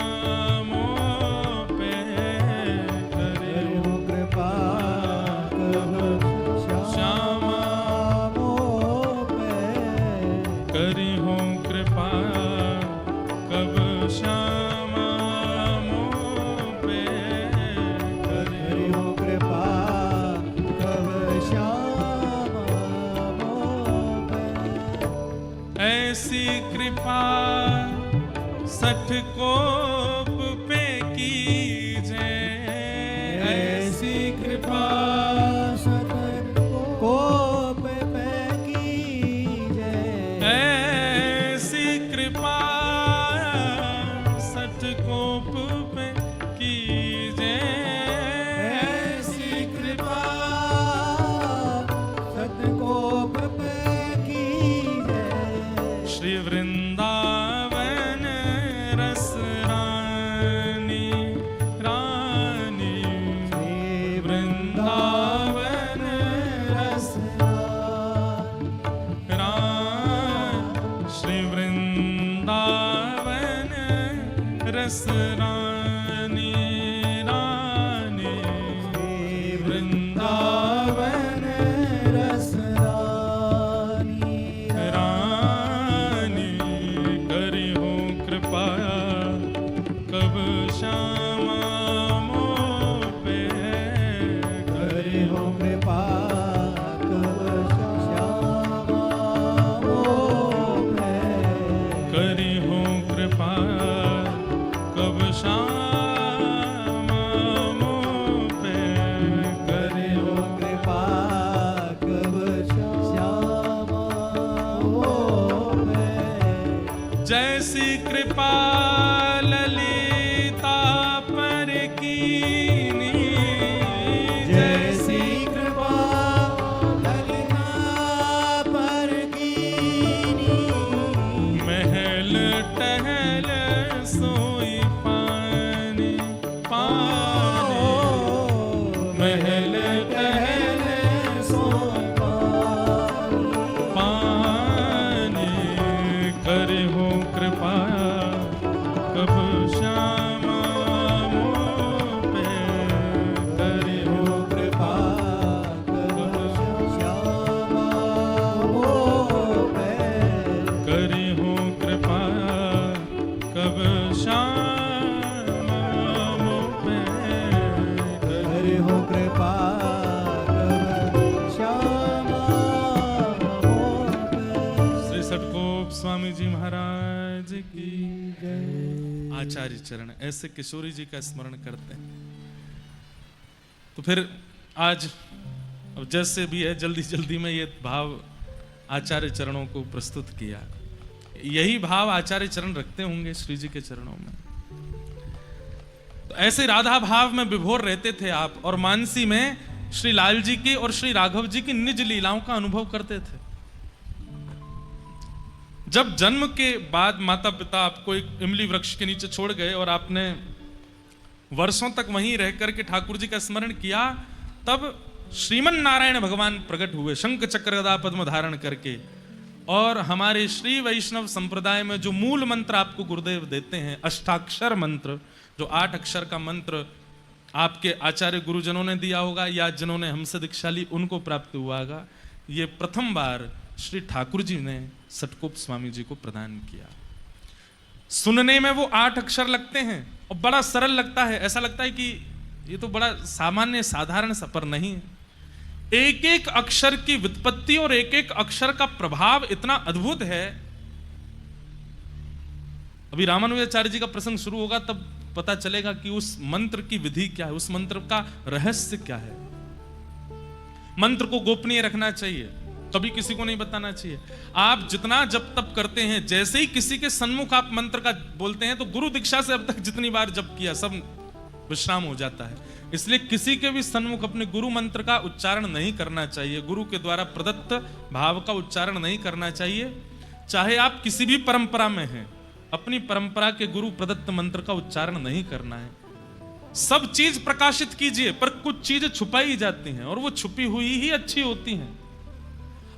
कृपा सठ कोप पे कीजे, ऐसी कृपा सत कोप पे कीजे, ऐसी कृपा सठ कोप पे कीजे, ऐसी कृपा सत कोप पे कीजे। श्री वृंदावन रस रानी, रानी श्री वृंदावन रस श्री वृंदावन रस रानी, रानी वृंदावन रस रानी, रानी करी हो कृपा कब श्यामा मोह पे, करे हो कृपा कब श्यामा मोह पे, करी हो कृपा कब श्यामा मोह पे, करे हो कृपा कब श्यामा मोह पे। जैसी कृपा ललिता पर कीनी, जैसी कृपा ललिता पर कीनी, महल टहल सोई पानी, पानी महल टहल सोई पानी, पानी करे हो कृपा कब श्यामा मोह पे, करे हो हो कृपा कब श्यामा मोह पे, करी हो कृपा कब श्यामा मोह पे, करे हो कृपा कब श्यामा मोह पे। श्री सटकोप स्वामी जी महाराज की जय। आचार्य चरण ऐसे किशोरी जी का स्मरण करते हैं। तो फिर आज अब जैसे भी है जल्दी जल्दी में ये भाव आचार्य चरणों को प्रस्तुत किया। यही भाव आचार्य चरण रखते होंगे श्री जी के चरणों में। तो ऐसे राधा भाव में विभोर रहते थे आप, और मानसी में श्री लाल जी की और श्री राघव जी की निज लीलाओं का अनुभव करते थे। जब जन्म के बाद माता पिता आपको एक इमली वृक्ष के नीचे छोड़ गए और आपने वर्षों तक वहीं रह करके ठाकुर जी का स्मरण किया, तब श्रीमन नारायण भगवान प्रकट हुए शंख चक्र गदा पद्म धारण करके। और हमारे श्री वैष्णव संप्रदाय में जो मूल मंत्र आपको गुरुदेव देते हैं, अष्टाक्षर मंत्र, जो 8 अक्षर का मंत्र आपके आचार्य गुरुजनों ने दिया होगा या जिन्होंने हमसे दीक्षा ली उनको प्राप्त हुआ होगा, ये प्रथम बार श्री ठाकुर जी ने सटकोप स्वामी जी को प्रदान किया। सुनने में वो 8 अक्षर लगते हैं और बड़ा सरल लगता है, ऐसा लगता है कि ये तो बड़ा सामान्य साधारण सा, पर नहीं है। एक एक अक्षर की व्युत्पत्ति और एक एक अक्षर का प्रभाव इतना अद्भुत है। अभी रामानुजाचार्य जी का प्रसंग शुरू होगा तब पता चलेगा कि उस मंत्र की विधि क्या है, उस मंत्र का रहस्य क्या है। मंत्र को गोपनीय रखना चाहिए, कभी किसी को नहीं बताना चाहिए। आप जितना जप तप करते हैं, जैसे ही किसी के सन्मुख आप मंत्र का बोलते हैं तो गुरु दीक्षा से अब तक जितनी बार जप किया सब विश्राम हो जाता है। इसलिए किसी के भी सन्मुख अपने गुरु मंत्र का उच्चारण नहीं करना चाहिए, गुरु के द्वारा प्रदत्त भाव का उच्चारण नहीं करना चाहिए। चाहे आप किसी भी परंपरा में हैं, अपनी परंपरा के गुरु प्रदत्त मंत्र का उच्चारण नहीं करना है। सब चीज प्रकाशित कीजिए, पर कुछ चीजें छुपाई जाती हैं और वो छुपी हुई ही अच्छी होती हैं।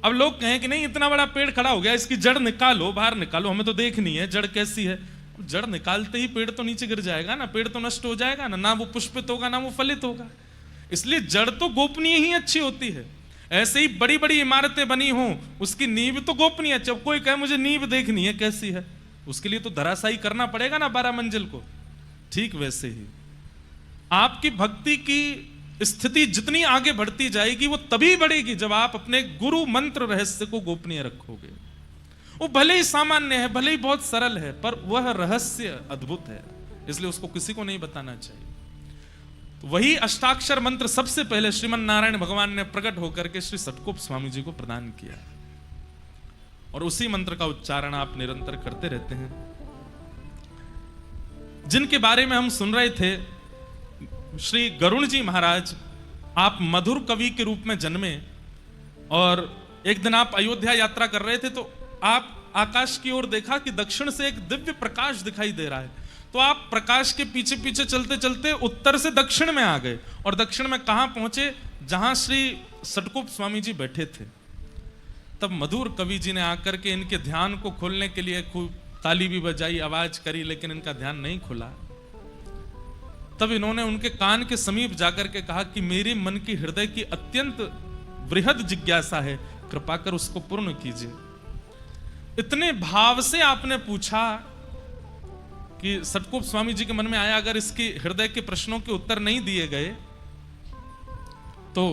अब लोग कहें कि नहीं इतना बड़ा पेड़ खड़ा हो गया, इसकी जड़ निकालो, बाहर निकालो, हमें तो देखनी है जड़ कैसी है। जड़ निकालते ही पेड़ तो नीचे गिर जाएगा ना, पेड़ तो नष्ट हो जाएगा ना, ना वो पुष्पित होगा ना वो फलित होगा। इसलिए जड़ तो गोपनीय ही अच्छी होती है। ऐसे ही बड़ी बड़ी इमारतें बनी हों, उसकी नींव तो गोपनीय अच्छी। अब कोई कहे मुझे नींव देखनी है कैसी है, उसके लिए तो धराशायी करना पड़ेगा ना 12 मंजिल को। ठीक वैसे ही आपकी भक्ति की स्थिति जितनी आगे बढ़ती जाएगी वो तभी बढ़ेगी जब आप अपने गुरु मंत्र रहस्य को गोपनीय रखोगे। वो भले ही सामान्य है, भले ही बहुत सरल है, पर वह रहस्य अद्भुत है, इसलिए उसको किसी को नहीं बताना चाहिए। तो वही अष्टाक्षर मंत्र सबसे पहले श्रीमन नारायण भगवान ने प्रकट होकर के श्री सतकोप स्वामी जी को प्रदान किया, और उसी मंत्र का उच्चारण आप निरंतर करते रहते हैं। जिनके बारे में हम सुन रहे थे, श्री गरुण जी महाराज, आप मधुर कवि के रूप में जन्मे, और एक दिन आप अयोध्या यात्रा कर रहे थे, तो आप आकाश की ओर देखा कि दक्षिण से एक दिव्य प्रकाश दिखाई दे रहा है, तो आप प्रकाश के पीछे पीछे चलते चलते उत्तर से दक्षिण में आ गए, और दक्षिण में कहां पहुंचे, जहां श्री सतकोप स्वामी जी बैठे थे। तब मधुर कवि जी ने आकर के इनके ध्यान को खोलने के लिए खूब ताली भी बजाई, आवाज करी, लेकिन इनका ध्यान नहीं खुला। तब इन्होंने उनके कान के समीप जाकर के कहा कि मेरे मन की हृदय की अत्यंत बृहद जिज्ञासा है, कृपा कर उसको पूर्ण कीजिए। इतने भाव से आपने पूछा कि सतकोप स्वामी जी के मन में आया, अगर इसकी हृदय के प्रश्नों के उत्तर नहीं दिए गए तो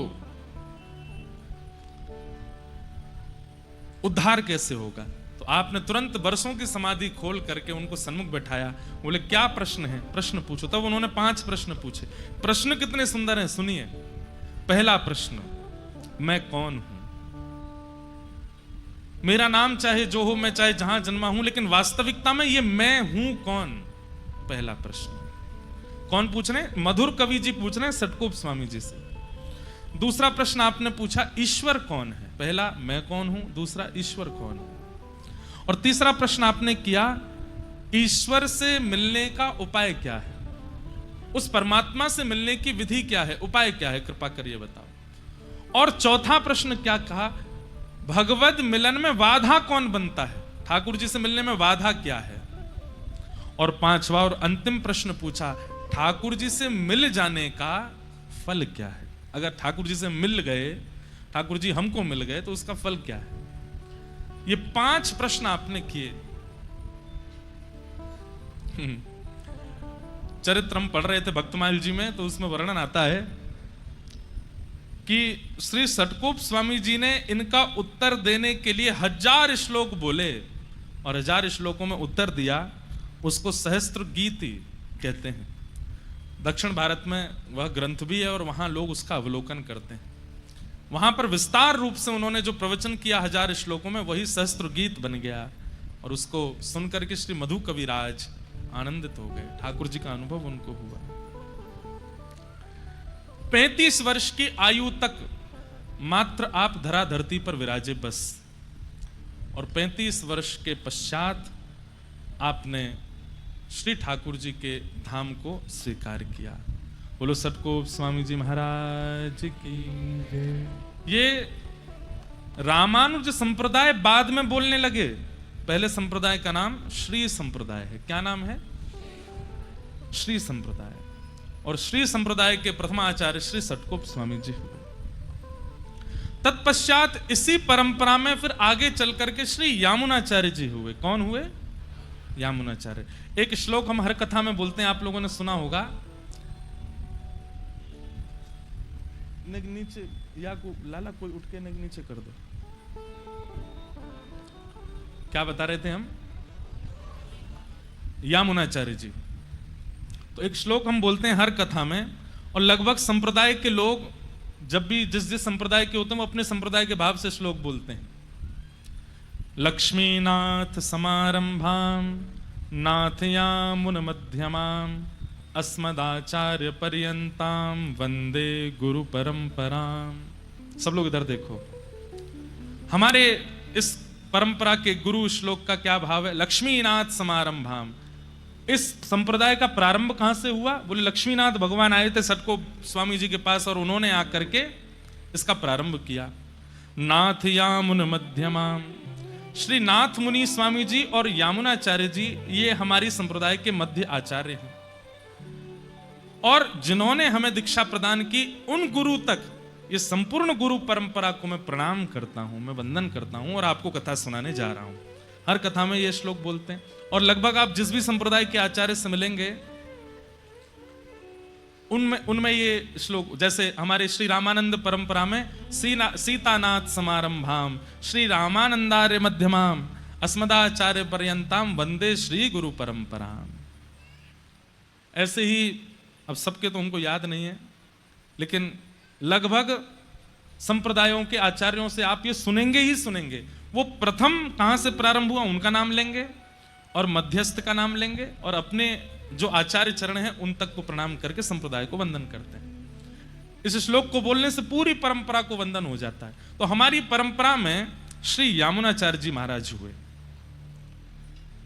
उद्धार कैसे होगा। तो आपने तुरंत बरसों की समाधि खोल करके उनको सन्मुख बैठाया, बोले क्या प्रश्न है, प्रश्न पूछो। तब उन्होंने 5 प्रश्न पूछे। प्रश्न कितने सुंदर हैं, सुनिए। पहला प्रश्न, मैं कौन हूं? मेरा नाम चाहे जो हो, मैं चाहे जहां जन्मा हूं, लेकिन वास्तविकता में ये मैं हूं कौन? पहला प्रश्न कौन पूछ रहे? मधुर कवि जी पूछ रहे हैं सतकोप स्वामी जी से। दूसरा प्रश्न आपने पूछा, ईश्वर कौन है? पहला मैं कौन हूं, दूसरा ईश्वर कौन है। और तीसरा प्रश्न आपने किया, ईश्वर से मिलने का उपाय क्या है, उस परमात्मा से मिलने की विधि क्या है, उपाय क्या है, कृपा करिए बताओ। और चौथा प्रश्न क्या कहा, भगवद मिलन में बाधा कौन बनता है, ठाकुर जी से मिलने में बाधा क्या है। और पांचवा और अंतिम प्रश्न पूछा, ठाकुर जी से मिल जाने का फल क्या है। अगर ठाकुर जी से मिल गए, ठाकुर जी हमको मिल गए, तो उसका फल क्या है। ये 5 प्रश्न आपने किए। चरित्र हम पढ़ रहे थे भक्तमाल जी में, तो उसमें वर्णन आता है कि श्री सतकोप स्वामी जी ने इनका उत्तर देने के लिए 1000 श्लोक बोले, और 1000 श्लोकों में उत्तर दिया। उसको सहस्त्र गीति कहते हैं। दक्षिण भारत में वह ग्रंथ भी है, और वहां लोग उसका अवलोकन करते हैं। वहां पर विस्तार रूप से उन्होंने जो प्रवचन किया 1000 श्लोकों में, वही सहस्त्र गीत बन गया, और उसको सुनकर के श्री मधु कविराज आनंदित हो गए। ठाकुर जी का अनुभव उनको हुआ। 35 वर्ष की आयु तक मात्र आप धरा धरती पर विराजे बस, और 35 वर्ष के पश्चात आपने श्री ठाकुर जी के धाम को स्वीकार किया। बोलो सतकोप स्वामी जी महाराज की। ये रामानुज संप्रदाय बाद में बोलने लगे। पहले संप्रदाय का नाम श्री संप्रदाय है। क्या नाम है? श्री संप्रदाय। और श्री संप्रदाय के प्रथमाचार्य श्री सतकोप स्वामी जी हुए। तत्पश्चात इसी परंपरा में फिर आगे चल करके श्री यामुनाचार्य जी हुए। कौन हुए? यामुनाचार्य। एक श्लोक हम हर कथा में बोलते हैं, आप लोगों ने सुना होगा। नीचे या को लाला कोई उठ के नीचे कर दो। क्या बता रहे थे हम? यामुनाचार्य जी। तो एक श्लोक हम बोलते हैं हर कथा में, और लगभग संप्रदाय के लोग जब भी जिस जिस संप्रदाय के होते हैं वो अपने संप्रदाय के भाव से श्लोक बोलते हैं। लक्ष्मीनाथ समारंभाम नाथयामुन मध्यमाम अस्मदाचार्य पर्यंताम वंदे गुरु परंपराम। सब लोग इधर देखो। हमारे इस परंपरा के गुरु श्लोक का क्या भाव है? लक्ष्मीनाथ समारंभाम। इस संप्रदाय का प्रारंभ कहां से हुआ? बोले लक्ष्मीनाथ भगवान आए थे सतकोप स्वामी जी के पास, और उन्होंने आकर के इसका प्रारंभ किया। नाथ यामुन मध्यमाम। श्री नाथ मुनि स्वामी जी और यामुनाचार्य जी ये हमारी संप्रदाय के मध्य आचार्य हैं, और जिन्होंने हमें दीक्षा प्रदान की उन गुरु तक ये संपूर्ण गुरु परंपरा को मैं प्रणाम करता हूं, मैं वंदन करता हूं, और आपको कथा सुनाने जा रहा हूं। हर कथा में ये श्लोक बोलते हैं, और लगभग आप जिस भी संप्रदाय के आचार्य से मिलेंगे उनमें ये श्लोक, जैसे हमारे श्री रामानंद परंपरा में सीतानाथ समारंभाम श्री रामानंदार्य मध्यमाम अस्मदाचार्य पर्यंताम वंदे श्री गुरु परंपराम। ऐसे ही अब सबके तो हमको याद नहीं है, लेकिन लगभग संप्रदायों के आचार्यों से आप ये सुनेंगे ही सुनेंगे। वो प्रथम कहां से प्रारंभ हुआ उनका नाम लेंगे और मध्यस्थ का नाम लेंगे और अपने जो आचार्य चरण हैं उन तक को प्रणाम करके संप्रदाय को वंदन करते हैं। इस श्लोक को बोलने से पूरी परंपरा को वंदन हो जाता है। तो हमारी परंपरा में श्री यामुनाचार्य जी महाराज हुए।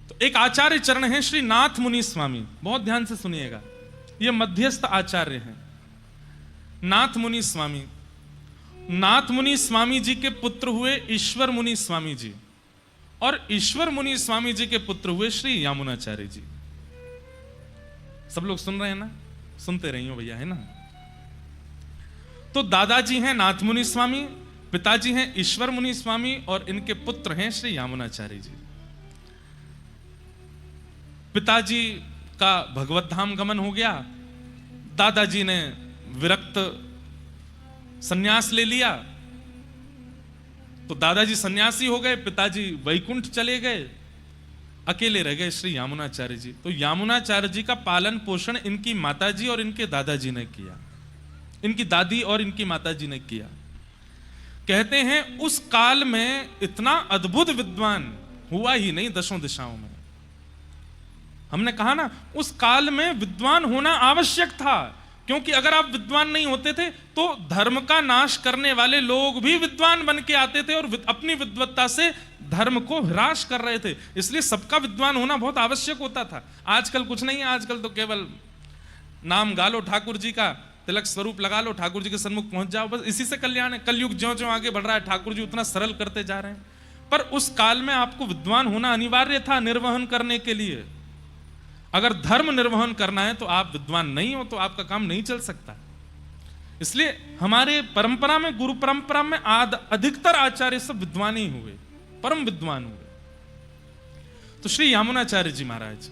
तो एक आचार्य चरण है श्री नाथ मुनि स्वामी, बहुत ध्यान से सुनिएगा, ये मध्यस्थ आचार्य हैं नाथ मुनि स्वामी। नाथ मुनि स्वामी जी के पुत्र हुए ईश्वर मुनि स्वामी जी, और ईश्वर मुनि स्वामी जी के पुत्र हुए श्री यामुनाचार्य जी। सब लोग सुन रहे हैं ना? सुनते रहिए भैया, है ना? तो दादाजी हैं नाथ मुनि स्वामी, पिताजी हैं ईश्वर मुनि स्वामी और इनके पुत्र हैं श्री यामुनाचार्य जी। पिताजी का भगवत धाम गमन हो गया, दादाजी ने विरक्त सन्यास ले लिया, तो दादाजी सन्यासी हो गए, पिताजी वैकुंठ चले गए, अकेले रह गए श्री यामुनाचार्य जी। तो यामुनाचार्य जी का पालन पोषण इनकी माताजी और इनके दादाजी ने किया, इनकी दादी और इनकी माताजी ने किया। कहते हैं उस काल में इतना अद्भुत विद्वान हुआ ही नहीं दशों दिशाओं में। हमने कहा ना, उस काल में विद्वान होना आवश्यक था, क्योंकि अगर आप विद्वान नहीं होते थे तो धर्म का नाश करने वाले लोग भी विद्वान बन के आते थे और अपनी विद्वत्ता से धर्म को ह्रास कर रहे थे। इसलिए सबका विद्वान होना बहुत आवश्यक होता था। आजकल कुछ नहीं है, आजकल तो केवल नाम गा लो ठाकुर जी का, तिलक स्वरूप लगा लो, ठाकुर जी के सन्मुख पहुंच जाओ, बस इसी से कल्याण है। कलयुग ज्यों ज्यों आगे बढ़ रहा है, ठाकुर जी उतना सरल करते जा रहे हैं। पर उस काल में आपको विद्वान होना अनिवार्य था निर्वहन करने के लिए। अगर धर्म निर्वहन करना है तो आप विद्वान नहीं हो तो आपका काम नहीं चल सकता। इसलिए हमारे परंपरा में, गुरु परंपरा में अधिकतर आचार्य सब विद्वान ही हुए, परम विद्वान हुए। तो श्री यामुनाचार्य जी महाराज,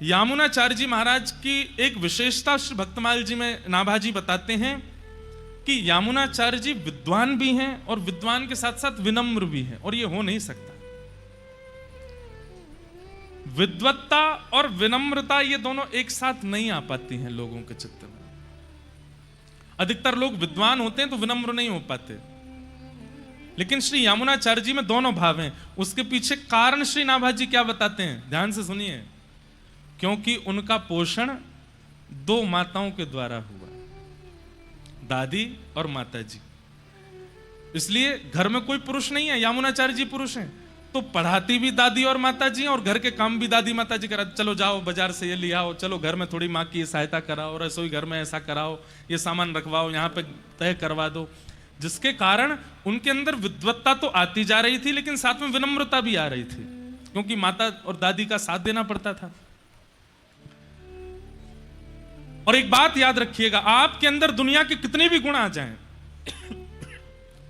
यामुनाचार्य जी महाराज की एक विशेषता श्री भक्तमाल जी में नाभाजी बताते हैं कि यामुनाचार्य जी विद्वान भी हैं और विद्वान के साथ साथ विनम्र भी हैं, और ये हो नहीं सकता। विद्वत्ता और विनम्रता ये दोनों एक साथ नहीं आ पाती हैं लोगों के चित्त में। अधिकतर लोग विद्वान होते हैं तो विनम्र नहीं हो पाते, लेकिन श्री यामुनाचार्य जी में दोनों भाव हैं। उसके पीछे कारण श्री नाभाजी क्या बताते हैं, ध्यान से सुनिए। क्योंकि उनका पोषण दो माताओं के द्वारा हुआ, दादी और माता जी। इसलिए घर में कोई पुरुष नहीं है, यामुनाचार्य जी पुरुष हैं, तो पढ़ाती भी दादी और माता जी और घर के काम भी दादी माता जी करा। चलो जाओ बाजार से ये ले आओ, चलो घर में थोड़ी माँ की सहायता कराओ, रसोई घर में ऐसा कराओ, ये सामान रखवाओ, यहाँ पे तय करवा दो। जिसके कारण उनके अंदर विद्वत्ता तो आती जा रही थी, लेकिन साथ में विनम्रता भी आ रही थी, क्योंकि माता और दादी का साथ देना पड़ता था। और एक बात याद रखिएगा, आपके अंदर दुनिया के कितने भी गुण आ जाएं,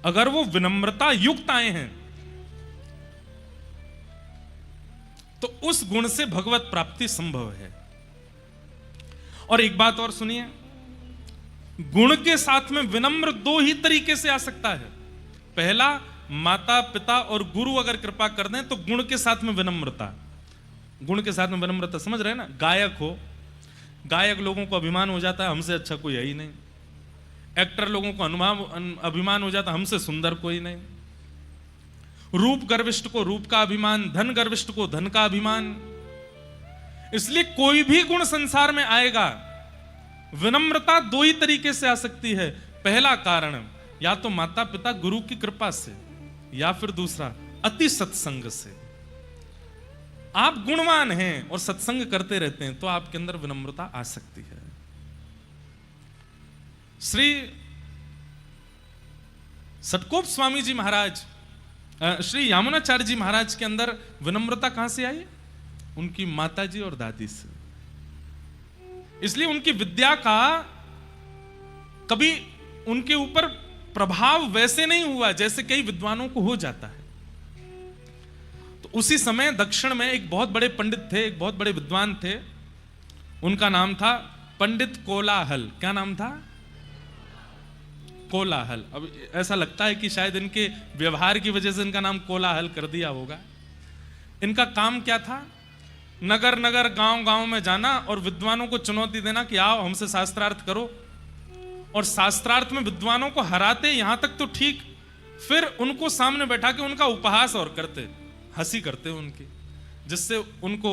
अगर वो विनम्रता युक्त आए हैं तो उस गुण से भगवत प्राप्ति संभव है। और एक बात और सुनिए, गुण के साथ में विनम्र दो ही तरीके से आ सकता है। पहला, माता पिता और गुरु अगर कृपा कर दें तो गुण के साथ में विनम्रता, गुण के साथ में विनम्रता, समझ रहे हैं ना? गायक हो, गायक लोगों को अभिमान हो जाता है हमसे अच्छा कोई है ही नहीं। एक्टर लोगों को अभिमान हो जाता है हमसे सुंदर कोई नहीं। रूप गर्विष्ठ को रूप का अभिमान, धन गर्विष्ठ को धन का अभिमान। इसलिए कोई भी गुण संसार में आएगा, विनम्रता दो ही तरीके से आ सकती है। पहला कारण, या तो माता पिता गुरु की कृपा से, या फिर दूसरा अति सत्संग से। आप गुणवान हैं और सत्संग करते रहते हैं तो आपके अंदर विनम्रता आ सकती है। श्री सटकोप स्वामी जी महाराज, श्री यामुनाचार्य जी महाराज के अंदर विनम्रता कहां से आई? उनकी माताजी और दादी से। इसलिए उनकी विद्या का कभी उनके ऊपर प्रभाव वैसे नहीं हुआ जैसे कई विद्वानों को हो जाता है। तो उसी समय दक्षिण में एक बहुत बड़े पंडित थे, एक बहुत बड़े विद्वान थे, उनका नाम था पंडित कोलाहल। क्या नाम था? कोलाहल। अब ऐसा लगता है कि शायद इनके व्यवहार की वजह से इनका नाम कोलाहल कर दिया होगा, इनका काम क्या था? नगर नगर गांव गांव में जाना और विद्वानों को चुनौती देना कि आओ हमसे शास्त्रार्थ करो, और शास्त्रार्थ में विद्वानों को हराते, यहां तक तो ठीक, फिर उनको सामने बैठा के उनका उपहास और करते, हंसी करते उनकी, जिससे उनको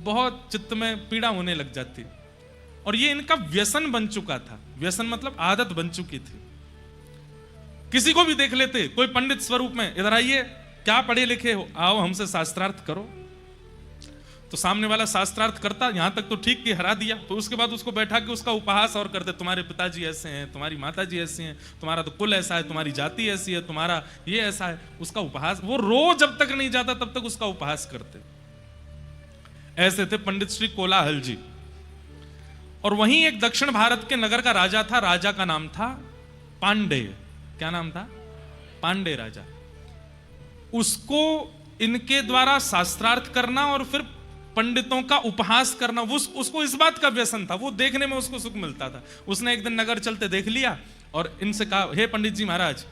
बहुत चित्त में पीड़ा होने लग जाती। और ये इनका व्यसन बन चुका था। व्यसन मतलब आदत बन चुकी थी। किसी को भी देख लेते, कोई पंडित स्वरूप में, इधर आइए, क्या पढ़े लिखे हो, आओ हमसे शास्त्रार्थ करो। तो सामने वाला शास्त्रार्थ करता, यहां तक तो ठीक कि हरा दिया, तो उसके बाद उसको बैठा के उसका उपहास और करते, तुम्हारे पिताजी ऐसे हैं, तुम्हारी माताजी ऐसी हैं, तुम्हारा तो कुल ऐसा है, तुम्हारी जाति ऐसी है, तुम्हारा ये ऐसा है, उसका उपहास। वो रोज जब तक नहीं जाता तब तक उसका उपहास करते। ऐसे थे पंडित श्री कोलाहल जी। और वहीं एक दक्षिण भारत के नगर का राजा था, राजा का नाम था पांडेय। क्या नाम था? पांडेय राजा। उसको इनके द्वारा शास्त्रार्थ करना और फिर पंडितों का उपहास करना, उसको इस बात का व्यसन था, वो देखने में उसको सुख मिलता था। उसने एक दिन नगर चलते देख लिया और इनसे कहा, हे पंडित जी महाराज,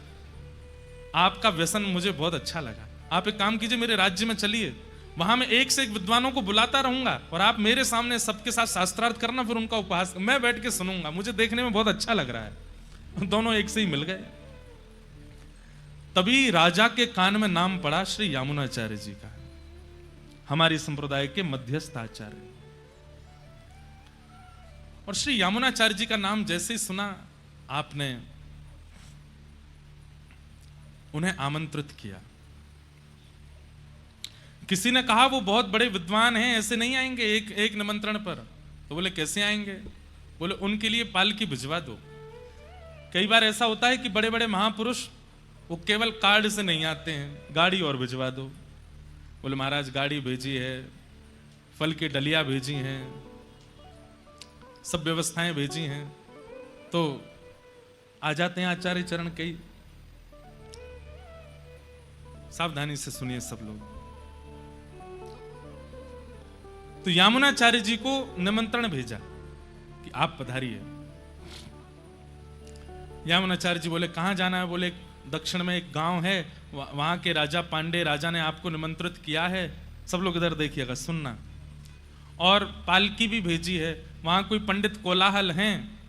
आपका व्यसन मुझे बहुत अच्छा लगा, आप एक काम कीजिए, मेरे राज्य में चलिए, वहां मैं एक से एक विद्वानों को बुलाता रहूंगा और आप मेरे सामने सबके साथ शास्त्रार्थ करना, फिर उनका उपहास मैं बैठ के सुनूंगा, मुझे देखने में बहुत अच्छा लग रहा है। दोनों एक से ही मिल गए। तभी राजा के कान में नाम पड़ा श्री यामुनाचार्य जी का, हमारी संप्रदाय के मध्यस्थ आचार्य। और श्री यामुनाचार्य जी का नाम जैसे ही सुना, आपने उन्हें आमंत्रित किया। किसी ने कहा वो बहुत बड़े विद्वान हैं, ऐसे नहीं आएंगे एक निमंत्रण पर। तो बोले कैसे आएंगे? बोले उनके लिए पालकी भिजवा दो। कई बार ऐसा होता है कि बड़े बड़े महापुरुष वो केवल कार्ड से नहीं आते हैं, गाड़ी और भिजवा दो। बोले महाराज गाड़ी भेजी है, फल की डलिया भेजी हैं, सब व्यवस्थाएं भेजी हैं, तो आ जाते हैं आचार्य चरण कई। सावधानी से सुनिए सब लोग। तो यामुनाचार्य जी को निमंत्रण भेजा कि आप पधारिए। यामुनाचार्य जी बोले कहां जाना है? बोले दक्षिण में एक गांव है, वहां के राजा पांडे राजा ने आपको निमंत्रित किया है। सब लोग इधर देखिएगा, सुनना। और पालकी भी भेजी है, वहां कोई पंडित कोलाहल हैं,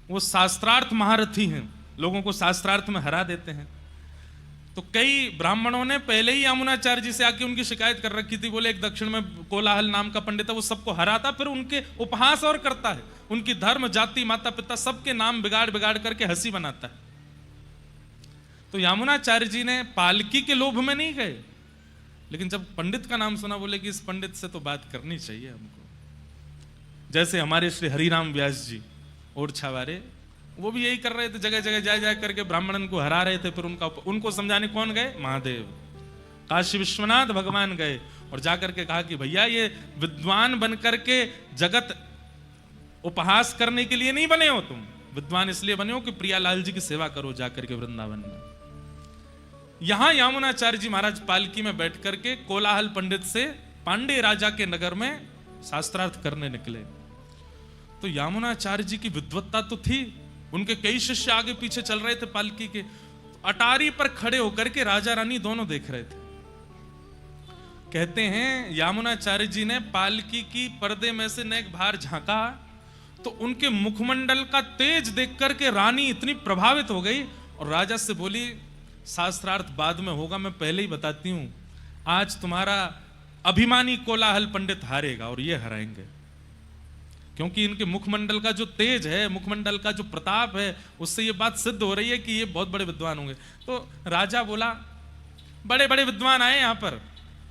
वो शास्त्रार्थ महारथी हैं, लोगों को शास्त्रार्थ में हरा देते हैं। तो कई ब्राह्मणों ने पहले ही यामुनाचार्य जी से आके उनकी शिकायत कर रखी थी। बोले एक दक्षिण में कोलाहल नाम का पंडित है, वो सबको हराता, फिर उनके उपहास और करता है, उनकी धर्म जाति माता पिता सबके नाम बिगाड़ बिगाड़ करके हंसी बनाता है। तो यामुनाचार्य जी ने पालकी के लोभ में नहीं गए, लेकिन जब पंडित का नाम सुना, बोले कि इस पंडित से तो बात करनी चाहिए हमको। जैसे हमारे श्री हरिराम व्यास जी ओरछा वाले, वो भी यही कर रहे थे, जगह जगह जा करके ब्राह्मणन को हरा रहे थे। फिर उनको समझाने कौन गए? महादेव, काशी विश्वनाथ भगवान गए और जाकर के कहा कि भैया ये विद्वान बन करके जगत उपहास करने के लिए नहीं बने हो, तुम विद्वान इसलिए बने हो कि प्रियालाल जी की सेवा करो जाकर के वृंदावन में। यहां यामुनाचार्य जी महाराज पालकी में बैठ करके कोलाहल पंडित से पांडे राजा के नगर में शास्त्रार्थ करने निकले। तो यामुनाचार्य जी की विद्वत्ता तो थी, उनके कई शिष्य आगे पीछे चल रहे थे पालकी के। अटारी पर खड़े होकर के राजा रानी दोनों देख रहे थे। कहते हैं यामुनाचार्य जी ने पालकी की पर्दे में से नेक बाहर झांका, तो उनके मुखमंडल का तेज देख करके रानी इतनी प्रभावित हो गई और राजा से बोली, शास्त्रार्थ बाद में होगा, मैं पहले ही बताती हूं, आज तुम्हारा अभिमानी कोलाहल पंडित हारेगा और ये हराएंगे, क्योंकि इनके मुखमंडल का जो तेज है, मुखमंडल का जो प्रताप है, उससे ये बात सिद्ध हो रही है कि ये बहुत बड़े विद्वान होंगे। तो राजा बोला, बड़े बड़े विद्वान आए यहां पर,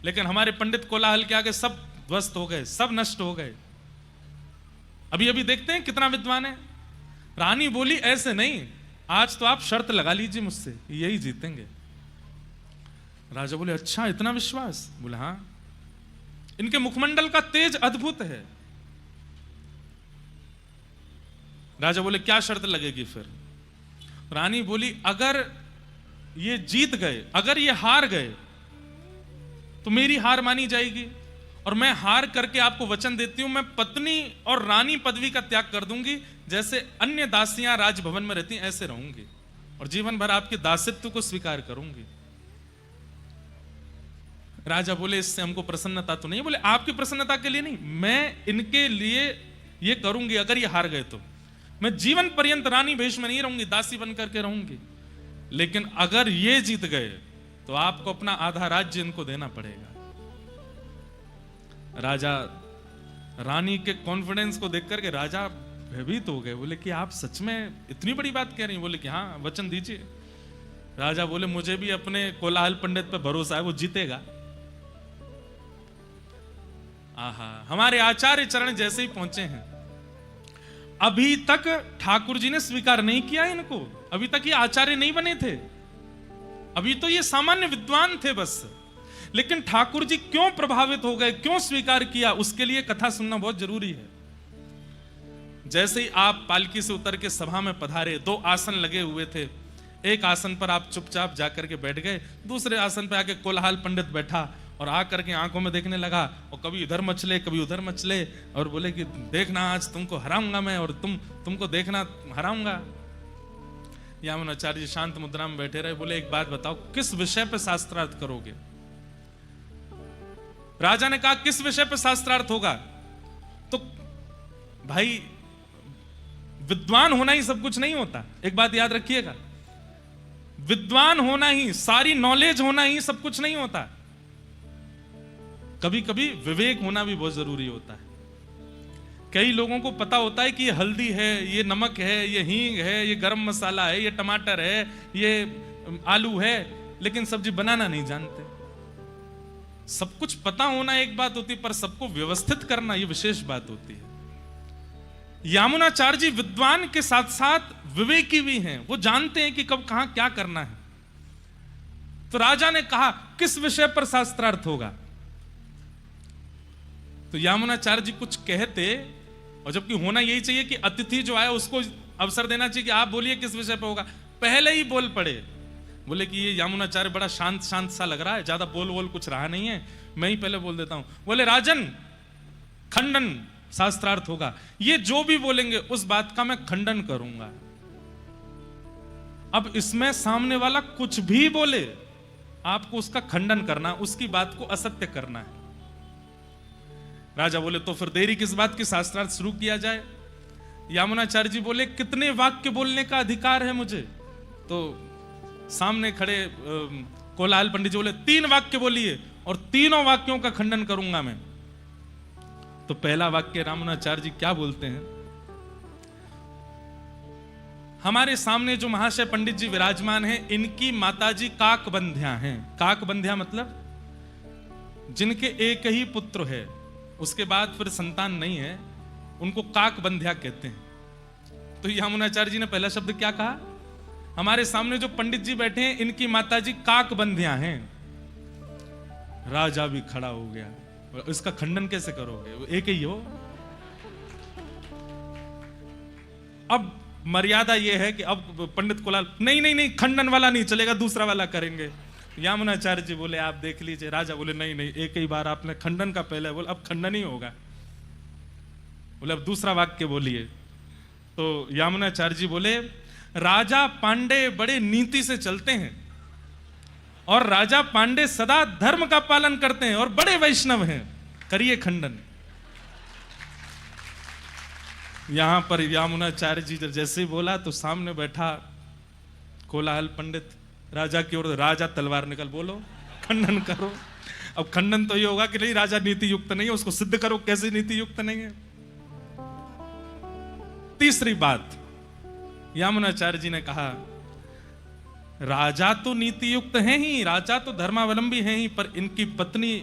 लेकिन हमारे पंडित कोलाहल के आगे सब ध्वस्त हो गए, सब नष्ट हो गए। अभी अभी देखते हैं कितना विद्वान है। रानी बोली, ऐसे नहीं, आज तो आप शर्त लगा लीजिए मुझसे, यही जीतेंगे। राजा बोले, अच्छा इतना विश्वास? बोले हाँ, इनके मुखमंडल का तेज अद्भुत है। राजा बोले, क्या शर्त लगेगी फिर? रानी बोली, अगर ये जीत गए, अगर ये हार गए, तो मेरी हार मानी जाएगी और मैं हार करके आपको वचन देती हूं, मैं पत्नी और रानी पदवी का त्याग कर दूंगी, जैसे अन्य दासियां राजभवन में रहती ऐसे रहूंगी और जीवन भर आपके दासित्व को स्वीकार करूंगी। राजा बोले इससे हमको प्रसन्नता तो नहीं। बोले आपकी प्रसन्नता के लिए नहीं, मैं इनके लिए ये करूंगी। अगर ये हार गए तो मैं जीवन पर्यंत रानी भेष में नहीं रहूंगी, दासी बन करके रहूंगी। लेकिन अगर ये जीत गए तो आपको अपना आधा राज्य इनको देना पड़ेगा। राजा रानी के कॉन्फिडेंस को देख करके राजा भयभीत हो गए। बोले कि आप सच में इतनी बड़ी बात कह रही हैं? बोले कि हाँ, वचन दीजिए। राजा बोले मुझे भी अपने कोलाहल पंडित पर भरोसा है, वो जीतेगा। आहा, हमारे आचार्य चरण जैसे ही पहुंचे हैं, अभी तक ठाकुर जी ने स्वीकार नहीं किया इनको, अभी तक ये आचार्य नहीं बने थे, अभी तो ये सामान्य विद्वान थे बस। लेकिन ठाकुर जी क्यों प्रभावित हो गए, क्यों स्वीकार किया, उसके लिए कथा सुनना बहुत जरूरी है। जैसे ही आप पालकी से उतर के सभा में पधारे, 2 आसन लगे हुए थे। एक आसन पर आप चुपचाप जाकर के बैठ गए, दूसरे आसन पर आके कोलाहल पंडित बैठा और आकर के आंखों में देखने लगा, और कभी इधर मचले कभी उधर मचले, और बोले कि देखना आज तुमको हराऊंगा मैं, और तुमको देखना हराऊंगा। यामुनाचार्य जी शांत मुद्रा में बैठे रहे। बोले एक बात बताओ, किस विषय पे शास्त्रार्थ करोगे? राजा ने कहा किस विषय पे शास्त्रार्थ होगा? तो भाई विद्वान होना ही सब कुछ नहीं होता, एक बात याद रखिएगा। विद्वान होना ही, सारी नॉलेज होना ही सब कुछ नहीं होता। कभी कभी विवेक होना भी बहुत जरूरी होता है। कई लोगों को पता होता है कि ये हल्दी है, ये नमक है, ये हींग है, ये गरम मसाला है, ये टमाटर है, ये आलू है, लेकिन सब्जी बनाना नहीं जानते। सब कुछ पता होना एक बात होती है, पर सबको व्यवस्थित करना ये विशेष बात होती है। यामुनाचार्य जी विद्वान के साथ साथ विवेकी भी हैं, वो जानते हैं कि कब कहां क्या करना है। तो राजा ने कहा किस विषय पर शास्त्रार्थ होगा? तो यामुनाचार्य जी कुछ कहते, और जबकि होना यही चाहिए कि अतिथि जो आया उसको अवसर देना चाहिए कि आप बोलिए किस विषय पर होगा। पहले ही बोल पड़े। बोले कि ये यामुनाचार्य बड़ा शांत शांत सा लग रहा है, ज्यादा बोल कुछ रहा नहीं है, मैं ही पहले बोल देता हूं। बोले राजन, खंडन शास्त्रार्थ होगा, ये जो भी बोलेंगे उस बात का मैं खंडन करूंगा। अब इसमें सामने वाला कुछ भी बोले, आपको उसका खंडन करना, उसकी बात को असत्य करना है। राजा बोले तो फिर देरी किस बात की, शास्त्रार्थ शुरू किया जाए। यामुनाचार्य जी बोले कितने वाक्य बोलने का अधिकार है मुझे? तो सामने खड़े कोलाहल पंडित जी बोले 3 वाक्य बोलिए, और तीनों वाक्यों का खंडन करूंगा मैं। तो पहला वाक्य यामुनाचार्य जी क्या बोलते हैं? हमारे सामने जो महाशय पंडित जी विराजमान हैं, इनकी माताजी काकबंध्या हैं। काकबंध्या मतलब जिनके एक ही पुत्र है, उसके बाद फिर संतान नहीं है, उनको काकबंध्या कहते हैं। तो यामुनाचार्य जी ने पहला शब्द क्या कहा? हमारे सामने जो पंडित जी बैठे हैं, इनकी माताजी काकबंध्या हैं। राजा भी खड़ा हो गया, इसका खंडन कैसे करोगे, वो एक ही हो। अब मर्यादा ये है कि अब पंडित कोलाहल नहीं, खंडन वाला नहीं चलेगा, दूसरा वाला करेंगे। यामुनाचार्य जी बोले आप देख लीजिए। राजा बोले नहीं, एक ही बार आपने खंडन का पहले बोले, अब खंडन ही होगा। बोले अब दूसरा वाक्य बोलिए। तो यामुनाचार्य जी बोले राजा पांडे बड़े नीति से चलते हैं, और राजा पांडे सदा धर्म का पालन करते हैं, और बड़े वैष्णव हैं, करिए खंडन। यहां पर यामुनाचार्य जी जैसे ही बोला तो सामने बैठा कोलाहल पंडित राजा की ओर, राजा तलवार निकल, बोलो खंडन करो। अब खंडन तो ये होगा कि नहीं, राजा नीति युक्त नहीं है, उसको सिद्ध करो कैसे नीति युक्त नहीं है। तीसरी बात यामुनाचार्य जी ने कहा, राजा तो नीति युक्त है ही, राजा तो धर्मावलंबी है ही, पर इनकी पत्नी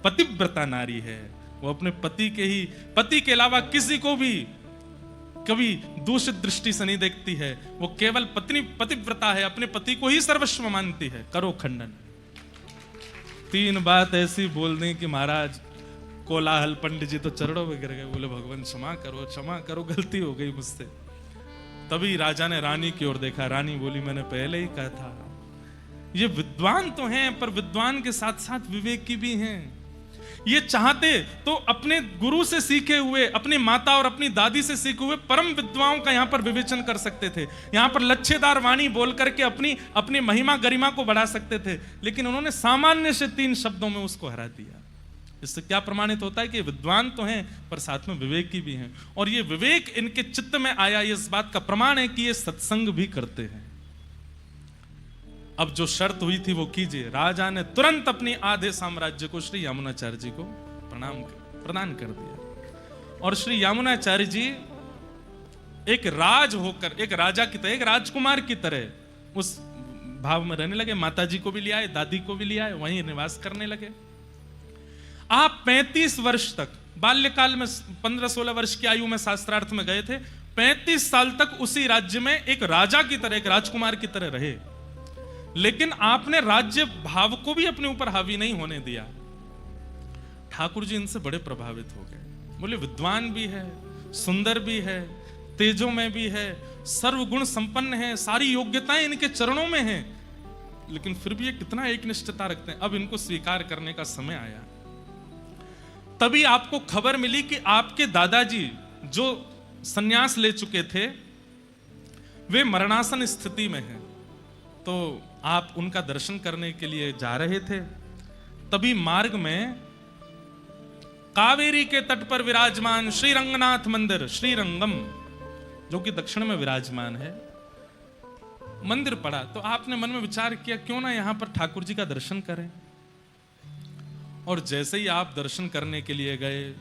पतिव्रता नारी है। वो अपने पति के अलावा किसी को भी कभी दूषित दृष्टि से नहीं देखती है। वो केवल पतिव्रता है, अपने पति को ही सर्वस्व मानती है। करो खंडन। 3 बात ऐसी बोल दी कि महाराज कोलाहल पंडित जी तो चरणों में गिर गए। बोले भगवान क्षमा करो, गलती हो गई मुझसे। तभी राजा ने रानी की ओर देखा। रानी बोली मैंने पहले ही कहा था, ये विद्वान तो हैं, पर विद्वान के साथ साथ विवेकी भी हैं। ये चाहते तो अपने गुरु से सीखे हुए, अपनी माता और अपनी दादी से सीखे हुए परम विद्वाओं का यहाँ पर विवेचन कर सकते थे, यहाँ पर लच्छेदार वाणी बोल करके अपनी महिमा गरिमा को बढ़ा सकते थे, लेकिन उन्होंने सामान्य से 3 शब्दों में उसको हरा दिया। इससे क्या प्रमाणित होता है कि विद्वान तो हैं पर साथ में विवेकी भी हैं, और ये विवेक इनके चित्त में आया, ये इस बात का प्रमाण है कि ये सत्संग भी करते हैं। अब जो शर्त हुई थी वो कीजिए। राजा ने तुरंत अपनी आधे साम्राज्य को श्री यामुनाचार्य जी को प्रदान कर दिया, और श्री यामुनाचार्य जी एक राज होकर, एक राजा की तरह, एक राजकुमार की तरह उस भाव में रहने लगे। माता जी को भी ले आए, दादी को भी ले आए, वहीं निवास करने लगे। आप 35 वर्ष तक, बाल्यकाल में 15-16 वर्ष की आयु में शास्त्रार्थ में गए थे, 35 साल तक उसी राज्य में एक राजा की तरह, एक राजकुमार की तरह रहे, लेकिन आपने राज्य भाव को भी अपने ऊपर हावी नहीं होने दिया। ठाकुर जी इनसे बड़े प्रभावित हो गए। बोले विद्वान भी है, सुंदर भी है, तेजों में भी है, सर्वगुण संपन्न है, सारी योग्यताएं इनके चरणों में हैं, लेकिन फिर भी ये कितना एकनिष्ठता रखते हैं। अब इनको स्वीकार करने का समय आया। तभी आपको खबर मिली कि आपके दादाजी जो संन्यास ले चुके थे वे मरणासन स्थिति में हैं, तो आप उनका दर्शन करने के लिए जा रहे थे। तभी मार्ग में कावेरी के तट पर विराजमान श्री रंगनाथ मंदिर, श्रीरंगम, जो कि दक्षिण में विराजमान है, मंदिर पड़ा। तो आपने मन में विचार किया क्यों ना यहां पर ठाकुर जी का दर्शन करें। और जैसे ही आप दर्शन करने के लिए गए,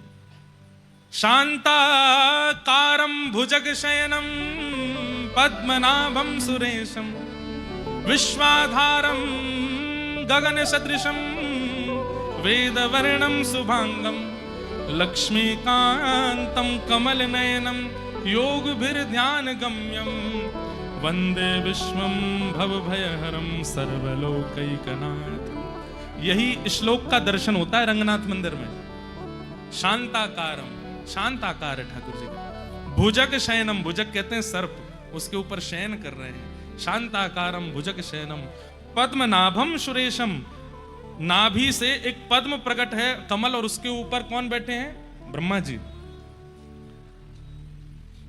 शांताकारं भुजग शयनम पद्मनाभं सुरेशम विश्वाधारं गगन सदृशम वेदवर्णं शुभांगम लक्ष्मीकांतं कमल नयनम योगभिर्ध्यान गम्यम वंदे विश्वं भवभयहरं सर्वलोकैकनाथ। यही श्लोक का दर्शन होता है रंगनाथ मंदिर में। शांताकारम, शांत आकार है ठाकुर जी का। भुजग शयनम, भुजग कहते हैं सर्प, उसके ऊपर शयन कर रहे हैं। शांताकारम भुजग शयनम पद्मनाभम सुरेशम, नाभि से एक पद्म प्रकट है, कमल, और उसके ऊपर कौन बैठे हैं? ब्रह्मा जी।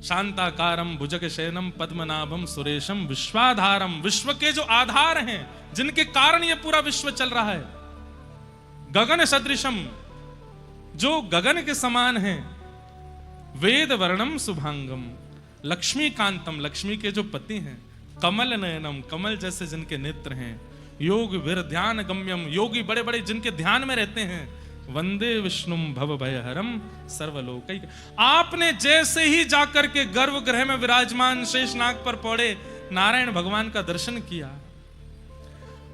शांताकारम भुजग शयनम पद्मनाभम सुरेशम विश्वाधारम, विश्व के जो आधार हैं, जिनके कारण ये पूरा विश्व चल रहा है। गगन सदृशम, जो गगन के समान है। वेद वर्णम शुभांगम लक्ष्मीकांतम, लक्ष्मी के जो पति हैं। कमल नयनम, कमल जैसे जिनके नेत्र हैं। योग वीर ध्यान गम्यम, योगी बड़े बड़े जिनके ध्यान में रहते हैं। वंदे विष्णुम भव भयहरम सर्वलोकैक। आपने जैसे ही जाकर के गर्भगृह में विराजमान शेषनाग पर पौड़े नारायण भगवान का दर्शन किया,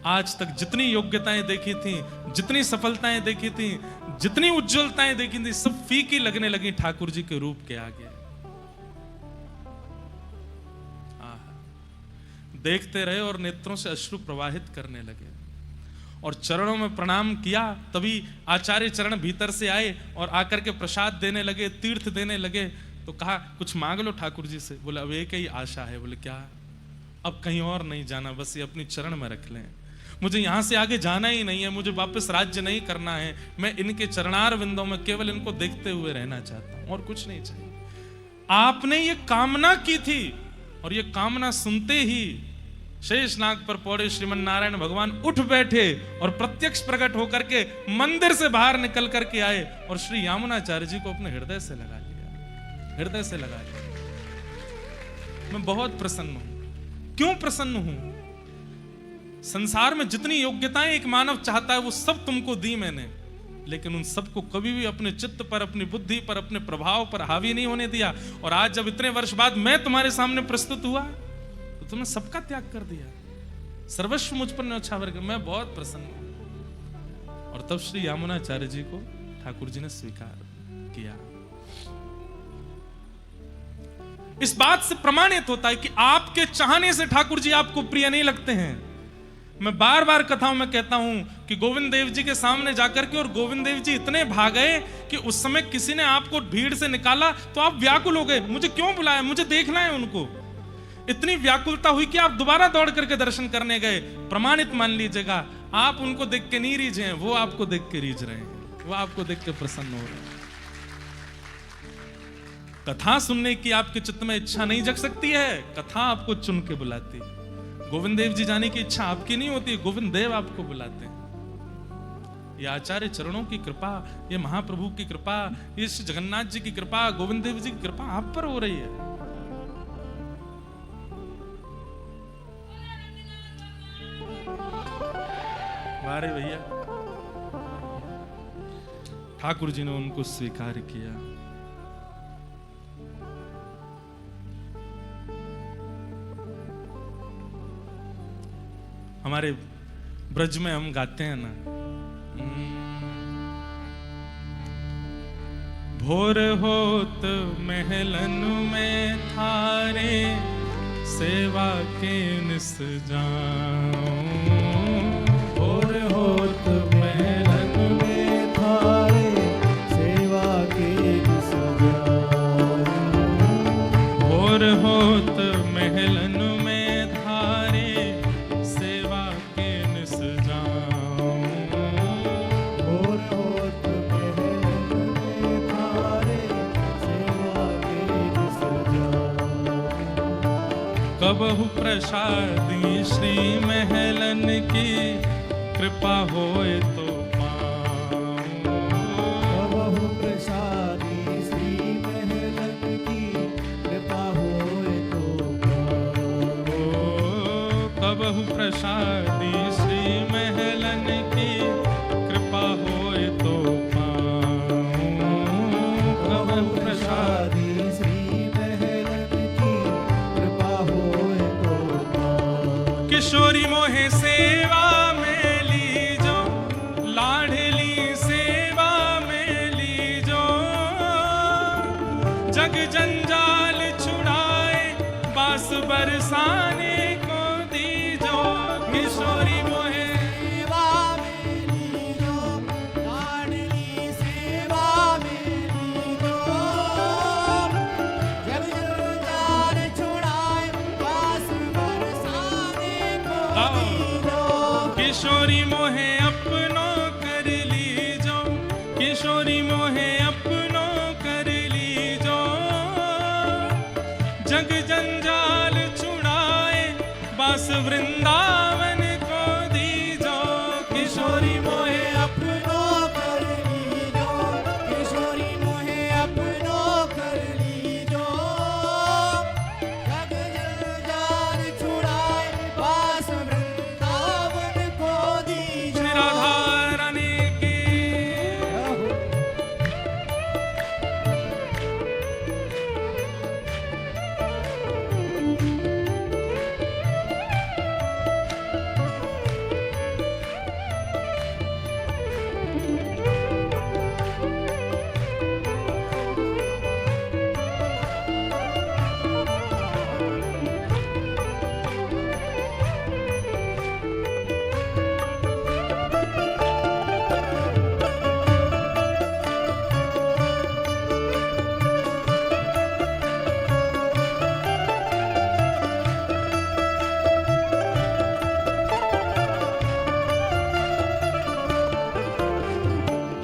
आज तक जितनी योग्यताएं देखी थी, जितनी सफलताएं देखी थी, जितनी उज्जवलताएं देखी थी, सब फीकी लगने लगी ठाकुर जी के रूप के आगे। देखते रहे और नेत्रों से अश्रु प्रवाहित करने लगे और चरणों में प्रणाम किया। तभी आचार्य चरण भीतर से आए और आकर के प्रसाद देने लगे, तीर्थ देने लगे। तो कहा कुछ मांग लो ठाकुर जी से। बोले अब एक ही आशा है। बोले क्या? अब कहीं और नहीं जाना, बस ये अपनी चरण में रख लें। मुझे यहां से आगे जाना ही नहीं है, मुझे वापस राज्य नहीं करना है, मैं इनके चरणार विंदों में केवल इनको देखते हुए रहना चाहता हूं, और कुछ नहीं चाहिए। आपने ये कामना की थी और ये कामना सुनते ही शेषनाग पर पौड़े श्रीमन नारायण भगवान उठ बैठे और प्रत्यक्ष प्रकट होकर के मंदिर से बाहर निकल करके आए और श्री यामुनाचार्य जी को अपने हृदय से लगा लिया, हृदय से लगा लिया। मैं बहुत प्रसन्न हूं। क्यों प्रसन्न हूं? संसार में जितनी योग्यताएं एक मानव चाहता है वो सब तुमको दी मैंने, लेकिन उन सबको कभी भी अपने चित्त पर, अपनी बुद्धि पर, अपने प्रभाव पर हावी नहीं होने दिया। और आज जब इतने वर्ष बाद मैं तुम्हारे सामने प्रस्तुत हुआ तो तुमने सबका त्याग कर दिया, सर्वस्व मुझ पर न्यौछावर कर। मैं बहुत प्रसन्न हूं। और तब श्री यामुनाचार्य जी को ठाकुर जी ने स्वीकार किया। इस बात से प्रमाणित होता है कि आपके चाहने से ठाकुर जी आपको प्रिय नहीं लगते हैं। मैं बार बार कथाओं में कहता हूं कि गोविंद देव जी के सामने जाकर के, और गोविंद देव जी इतने भागे कि उस समय किसी ने आपको भीड़ से निकाला तो आप व्याकुल हो गए, मुझे क्यों बुलाया, मुझे देखना है उनको। इतनी व्याकुलता हुई कि आप दोबारा दौड़ करके दर्शन करने गए। प्रमाणित मान लीजिएगा, आप उनको देख के नहीं रीझे हैं, वो आपको देख के रीझ रहे हैं। वो आपको देख के प्रसन्न हो रहे हैं। कथा सुनने की आपके चित्त में इच्छा नहीं जग सकती है, कथा आपको चुन के बुलाती है। गोविंद देव जी जाने की इच्छा आपकी नहीं होती, गोविंद देव आपको बुलाते हैं। ये आचार्य चरणों की कृपा, ये महाप्रभु की कृपा, ये श्री जगन्नाथ जी की कृपा, गोविंद देव जी की कृपा आप पर हो रही है। वारे भैया, ठाकुर जी ने उनको स्वीकार किया। हमारे ब्रज में हम गाते हैं ना, भोर होत महलन में थारे सेवा के निस जाऊं। भोर होत महलन में थारे सेवा के निस जाऊं। भोर होत महलन में थारे सेवा के निस जाऊं। भोर होत महलन में थारे सेवा के निस जाऊं। कबहु प्रसादी श्री महलन की कृपा होए तो पाऊं। कबहु प्रसादी श्री महलन की कृपा होए तो पाऊं। कबहु प्रसादी श्री महलन की कृपा होए तो पाऊं। कबहु प्रसादी प्रसादी श्री महलन की कृपा होए तो पाऊं। किशोरी मोहे सेवा में लीजो, लाडली सेवा में लीजो। जग जंजाल छुड़ाए बास बरसाने को दीजो। किशोरी मोहे सेवा में लीजो, लाडली सेवा में लीजो। जग जंजाल छुड़ाए बास बरसाने को दीजो। किशोरी मोहे अपनों कर लीजो। किशोरी मोहे अपनों कर लीजो। जग जंजाल छुड़ाए बास वृंदावन को दीजो। किशोरी मोहे अपनो कर लीजो, किशोरी मोहे अपनो कर लीजो। जग जंजाल छुड़ाए पास वृंदावन को दीजो। श्री राधा रानी की।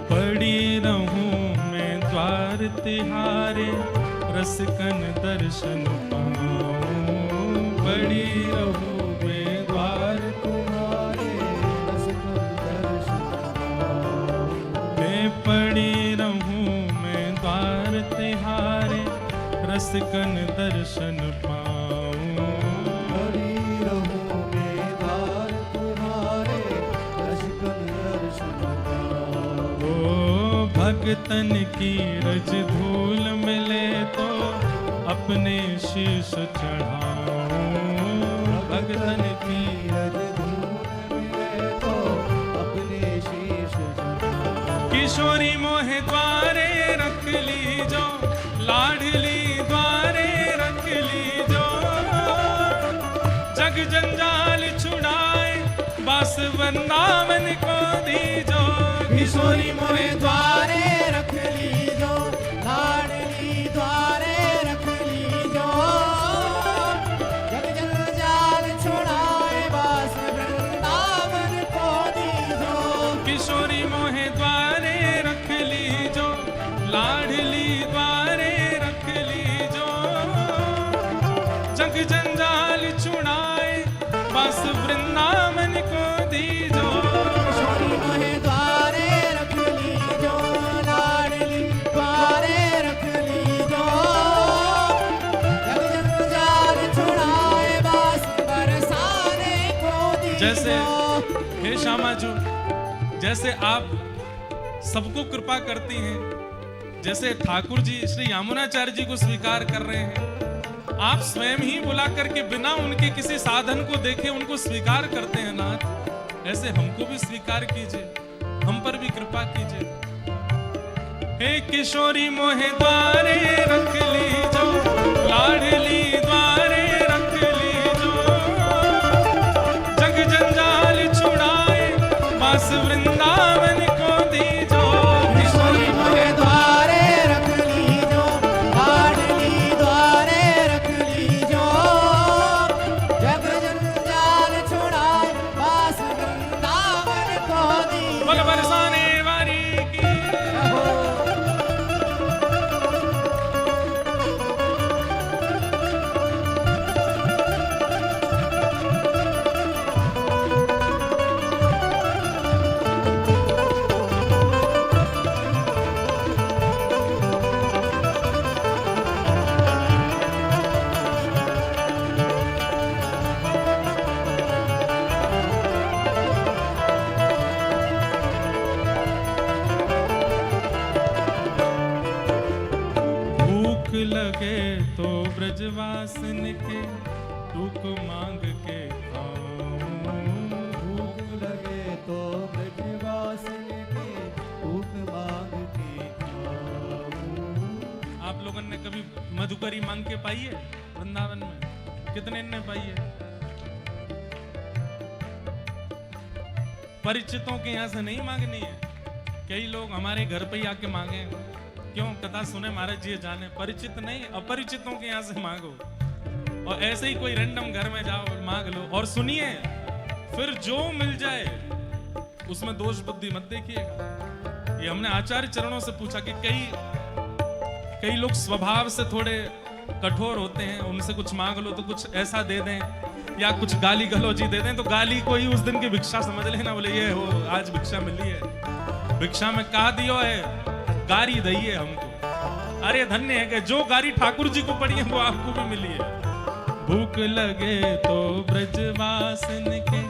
पड़ी रहूं मैं द्वार तिहारे, रसकन दर्शन पाऊं। पड़ी रहूं मैं द्वार तुम्हारे रसकन दर्शन पाऊं। मैं पड़ी रहूं मैं द्वार तिहारे, रसकन दर्शन पाऊं। पड़ी रहूं मैं द्वार तुम्हारे रसकन दर्शन पाऊं। ओ भगतन की रज धूल मिले तो अपने शीश चढ़ाऊं। भगतन की रज धूल मिले तो अपने शीश झुकाऊं। किशोरी मोहे द्वारे रख लीजो, लाडली द्वारे रख लीजो। जग जंजाल छुड़ाए बस वृंदावन को दीजो। किशोरी मोहे द्वारे रख लीजो, लाडली द्वारे रख लीजो। जग जंजाल छुड़ाए बास वृंदावन को दीजो। किशोरी मोहे द्वारे रख जग जंजाल छुड़ाए बस वृंदावन को दीजो। किशोरी मोहे द्वारे रख लीजो, लाडली द्वारे रख लीजो। जग जंजाल छुड़ाए बस बरसाने को दीजो। जैसे हे श्यामाजू, जैसे आप सबको कृपा करती हैं, जैसे ठाकुर जी श्री यामुनाचार्य जी को स्वीकार कर रहे हैं, आप स्वयं ही बुला करके बिना उनके किसी साधन को देखे उनको स्वीकार करते हैं नाथ, ऐसे हमको भी स्वीकार कीजिए, हम पर भी कृपा कीजिए। हे किशोरी मोहे द्वारे रख लीजो, लाडली द्वारे रख लीजो। जग जंजाल छुड़ाए बस वृंदावन को दीजो। किशोरी मोहे द्वारे रख लीजो, लाडली द्वारे रख लीजो। जग जंजाल छुड़ाए बस वृंदावन को दीजो। बल बरसाने वाली की लगे तो ब्रजवासन के टूक मांग के खाऊं। भूख लगे तो ब्रजवासन के भूख मांग के खाऊं। आप लोगों ने कभी मधुकरी मांग के पाई है वृंदावन में? कितने ने पाई है? परिचितों के यहाँ से नहीं मांगनी है। कई लोग हमारे घर पे ही आके मांगे, क्यों? कथा सुने महाराज जी जाने। परिचित नहीं, अपरिचितों के यहाँ से मांगो, और ऐसे ही कोई रैंडम घर में जाओ और मांग लो। और सुनिए, फिर जो मिल जाए उसमें दोष बुद्धि मत देखिएगा। ये हमने आचार्य चरणों से पूछा कि कई लोग स्वभाव से थोड़े कठोर होते हैं, उनसे कुछ मांग लो तो कुछ ऐसा दे दें, या कुछ गाली गलौजी दे दें, तो गाली को ही उस दिन की भिक्षा समझ लेना। बोले ये हो आज भिक्षा मिली है, भिक्षा में कहा दियो है, गारी दई है हमको। अरे धन्य है कि जो गारी ठाकुर जी को पड़ी है वो आपको भी मिली है। भूख लगे तो ब्रजवासन के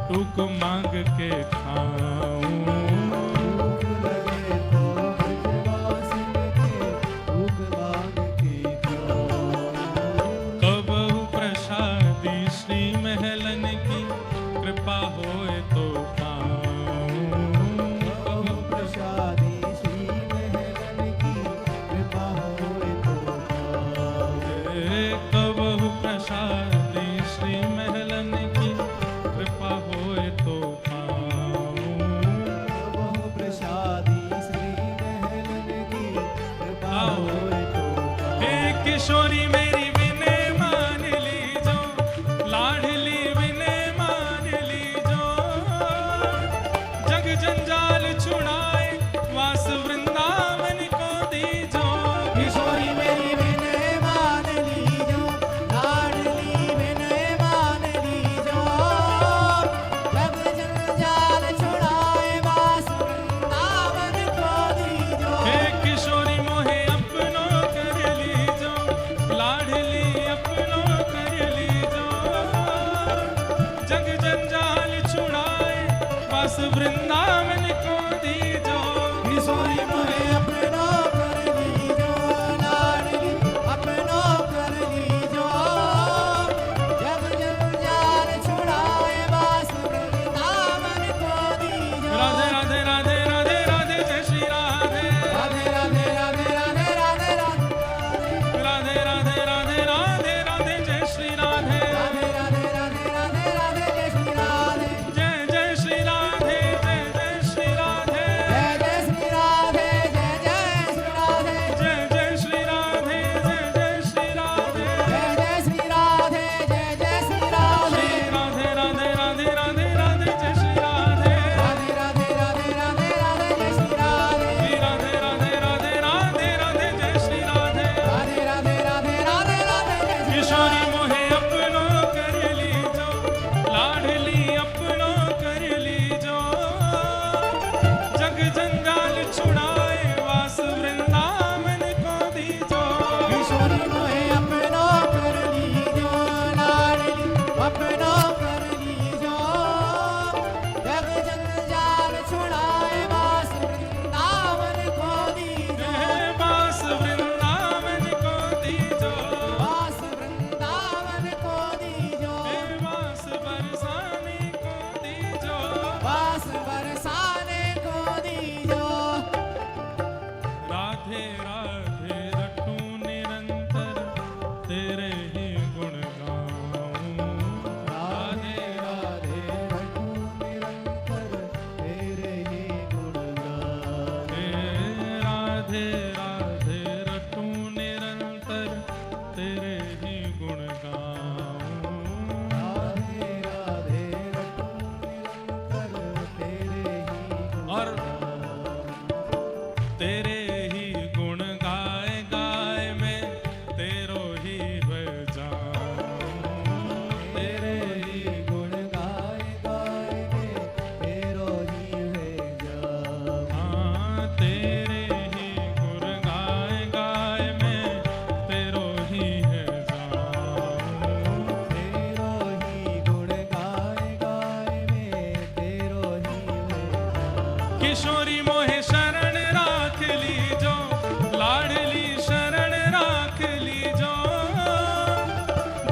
टूक मांग के खाऊं। भूख लगे तो ब्रजवासन के भूख मांग के खाऊं। कबहु प्रसादी श्री महलन की कृपा होए तो पाऊं। कबहु प्रसादी श्री महलन की कृपा होए तो पाऊं। कबहु प्रसादी श्री महलन की कृपा होए तो पाऊं। कबहु प्रसादी श्री महलन की कृपा होए तो पाऊं। हे किशोरी मेरी विनय मान लीजो, लाडली विनय मान लीजो। जग जंजाल छुड़ाए वास वृंदावन को दीजो। किशोरी मेरी विनय मान लीजो, लाडली विनय मान लीजो। जग जंजाल छुड़ाए वास वृंदावन को दीजो। हे किशोरी मोहे अपनो कर लीजो, लाडली अपनो कर लीजो। जग जंजाल छुड़ाए वास वृंदावन को दीजो। किशोरी मोहे अपनो कर लीजो, लाडली अपनो कर लीजो। जग जंजाल छुड़ाए वास वृंदावन को दीजो। राधे राधे राधे राधे राधे जय श्री राधे। राधे राधे राधे राधे राधे राधे राधे राधे राधे राधे राधे जय श्री राधे। राधे राधे राधे राधे राधे जय श्री राधे। जय जय श्री राधे, जय जय किशोरी मोहे शरण राख लीजो, लाडली शरण राख लीजो,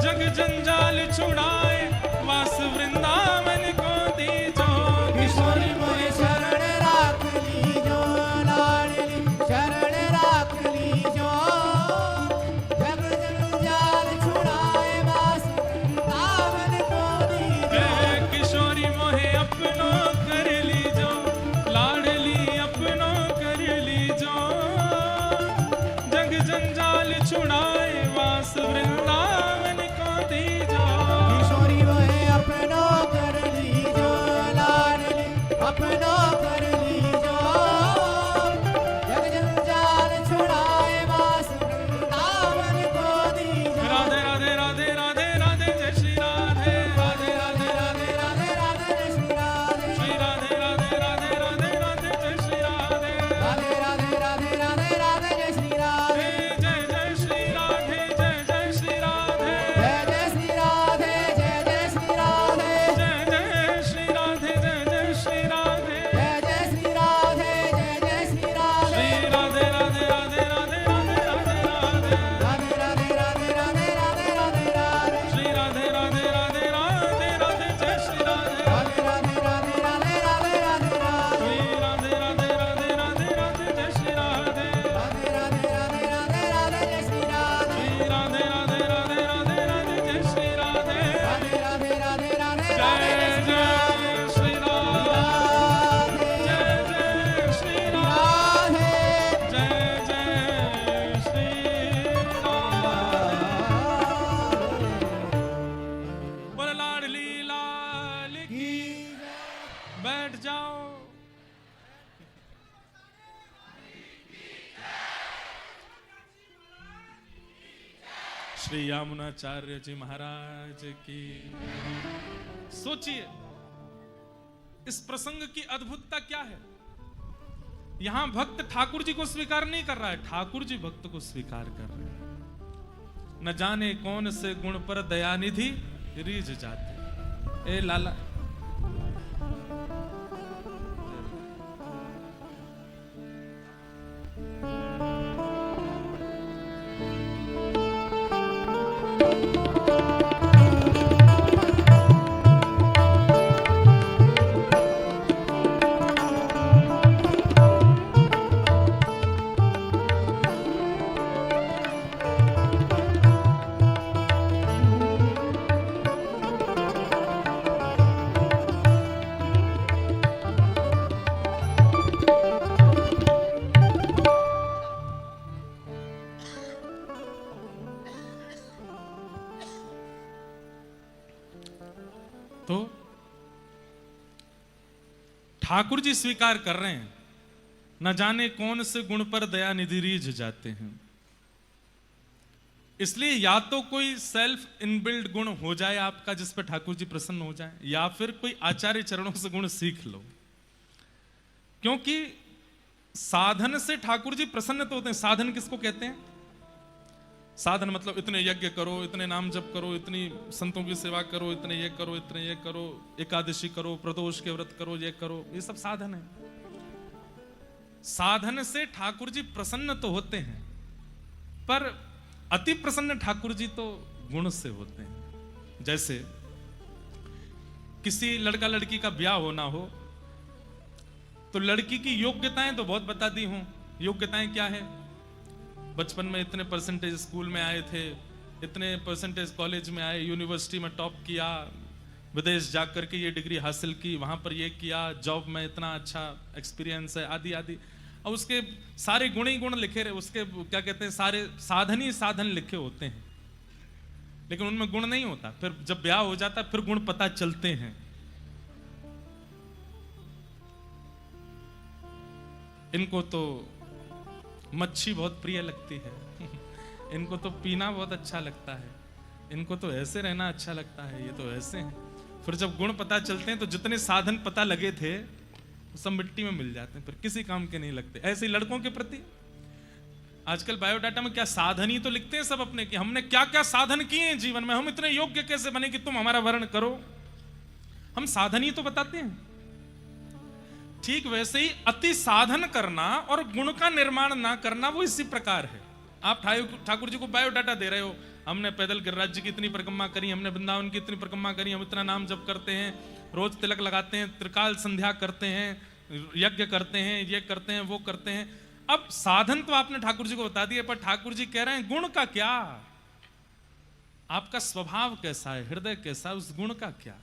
जग जंजाल छुड़ाए वास वृंदावन को दीजो। किशोरी मोहे शरण राख लीजो, लाडली शरण राख लीजो, जग जंजाल छुड़ाए वास वृंदावन को दीजो। किशोरी मोहे अपनो कर लीजो, लाडली अपनो कर लीजो, जग जंजाल छुड़ाए वास वृंदावन को दीजो। किशोरी मोहे अपनो कर लीजो, लाडली अपनो कर लीजो, जग जंजाल छुड़ाए वास वृंदावन को दीजो। राधे राधे राधे राधे राधे जय श्री राधे, राधे राधे राधे राधे राधे जय श्री राधे। श्री राधे राधे राधे राधे राधे जय श्री राधे। राधे राधे राधे राधे राधे जय श्री राधे। जय जय श्री राधे, जय जय श्री राधे, जय जय श्री राधे, जय जय श्री राधे, जय जय श्री राधे, जय जय श्री राधे, जय जय श्री राधे, जय जय श्री राधे। श्री राधे राधे राधे राधे राधे राधे राधे, राधे राधे राधे राधे राधे राधे राधे। श्री राधे राधे राधे राधे राधे जय श्री राधे। राधे राधे राधे राधे राधे राधे राधे। श्री राधे राधे राधे राधे राधे जय श्री राधे। राधे राधे राधे राधे राधे जय श्री राधे। श्री राधे राधे राधे राधे राधे जय श्री राधे। राधे राधे राधे राधे राधे जय जय श्री जय राधे। श्री राधे, राधे जय जय श्री राधे, राधे। जय जय श्री राधे। बोल लाडली लाल की, बैठ जाओ। श्री यामुनाचार्य जी महाराज की। सोचिए इस प्रसंग की अद्भुतता क्या है। यहां भक्त ठाकुर जी को स्वीकार नहीं कर रहा है, ठाकुर जी भक्त को स्वीकार कर रहे हैं। न जाने कौन से गुण पर दयानिधि रीझ जाते। ए लाला, तो ठाकुर जी स्वीकार कर रहे हैं, न जाने कौन से गुण पर दयानिधि रीझ जाते हैं। इसलिए या तो कोई सेल्फ इनबिल्ड गुण हो जाए आपका जिस पर ठाकुर जी प्रसन्न हो जाए, या फिर कोई आचार्य चरणों से गुण सीख लो। क्योंकि साधन से ठाकुर जी प्रसन्न तो होते हैं। साधन किसको कहते हैं? साधन मतलब इतने यज्ञ करो, इतने नाम जप करो, इतनी संतों की सेवा करो, इतने ये करो, इतने ये करो, एकादशी करो, प्रदोष के व्रत करो, ये करो, ये सब साधन है। साधन से ठाकुर जी प्रसन्न तो होते हैं, पर अति प्रसन्न ठाकुर जी तो गुण से होते हैं। जैसे किसी लड़का लड़की का ब्याह होना हो तो लड़की की योग्यताएं तो बहुत बता दी हूं। योग्यताएं क्या है? बचपन में इतने परसेंटेज स्कूल में आए थे, इतने परसेंटेज कॉलेज में आए, यूनिवर्सिटी में टॉप किया, विदेश जाकर के ये डिग्री हासिल की, वहां पर ये किया, जॉब में इतना अच्छा एक्सपीरियंस है, आदि आदि। और उसके सारे गुण ही गुण लिखे रहे, उसके क्या कहते हैं, सारे साधन ही साधन लिखे होते हैं, लेकिन उनमें गुण नहीं होता। फिर जब ब्याह हो जाता फिर गुण पता चलते हैं। इनको तो मच्छी बहुत प्रिय लगती है, इनको तो पीना बहुत अच्छा लगता है, इनको तो ऐसे रहना अच्छा लगता है, ये तो ऐसे हैं। फिर जब गुण पता चलते हैं तो जितने साधन पता लगे थे वो सब मिट्टी में मिल जाते हैं, फिर किसी काम के नहीं लगते। ऐसे ही लड़कों के प्रति आजकल बायोडाटा में क्या साधन ही तो लिखते हैं सब अपने, कि हमने क्या क्या साधन किए हैं जीवन में, हम इतने योग्य कैसे बने कि तुम हमारा वर्ण करो। हम साधन ही तो बताते हैं। ठीक वैसे ही अति साधन करना और गुण का निर्माण ना करना वो इसी प्रकार है। आप ठाकुर जी को बायोडाटा दे रहे हो, हमने पैदल गिरिराज जी की इतनी परिक्रमा करी, हमने वृंदावन की इतनी परिक्रमा करी, हम इतना नाम जप करते हैं, रोज तिलक लगाते हैं, त्रिकाल संध्या करते हैं, यज्ञ करते हैं, ये करते हैं, वो करते हैं। अब साधन तो आपने ठाकुर जी को बता दिया, पर ठाकुर जी कह रहे हैं गुण का क्या, आपका स्वभाव कैसा है, हृदय कैसा है, उस गुण का क्या।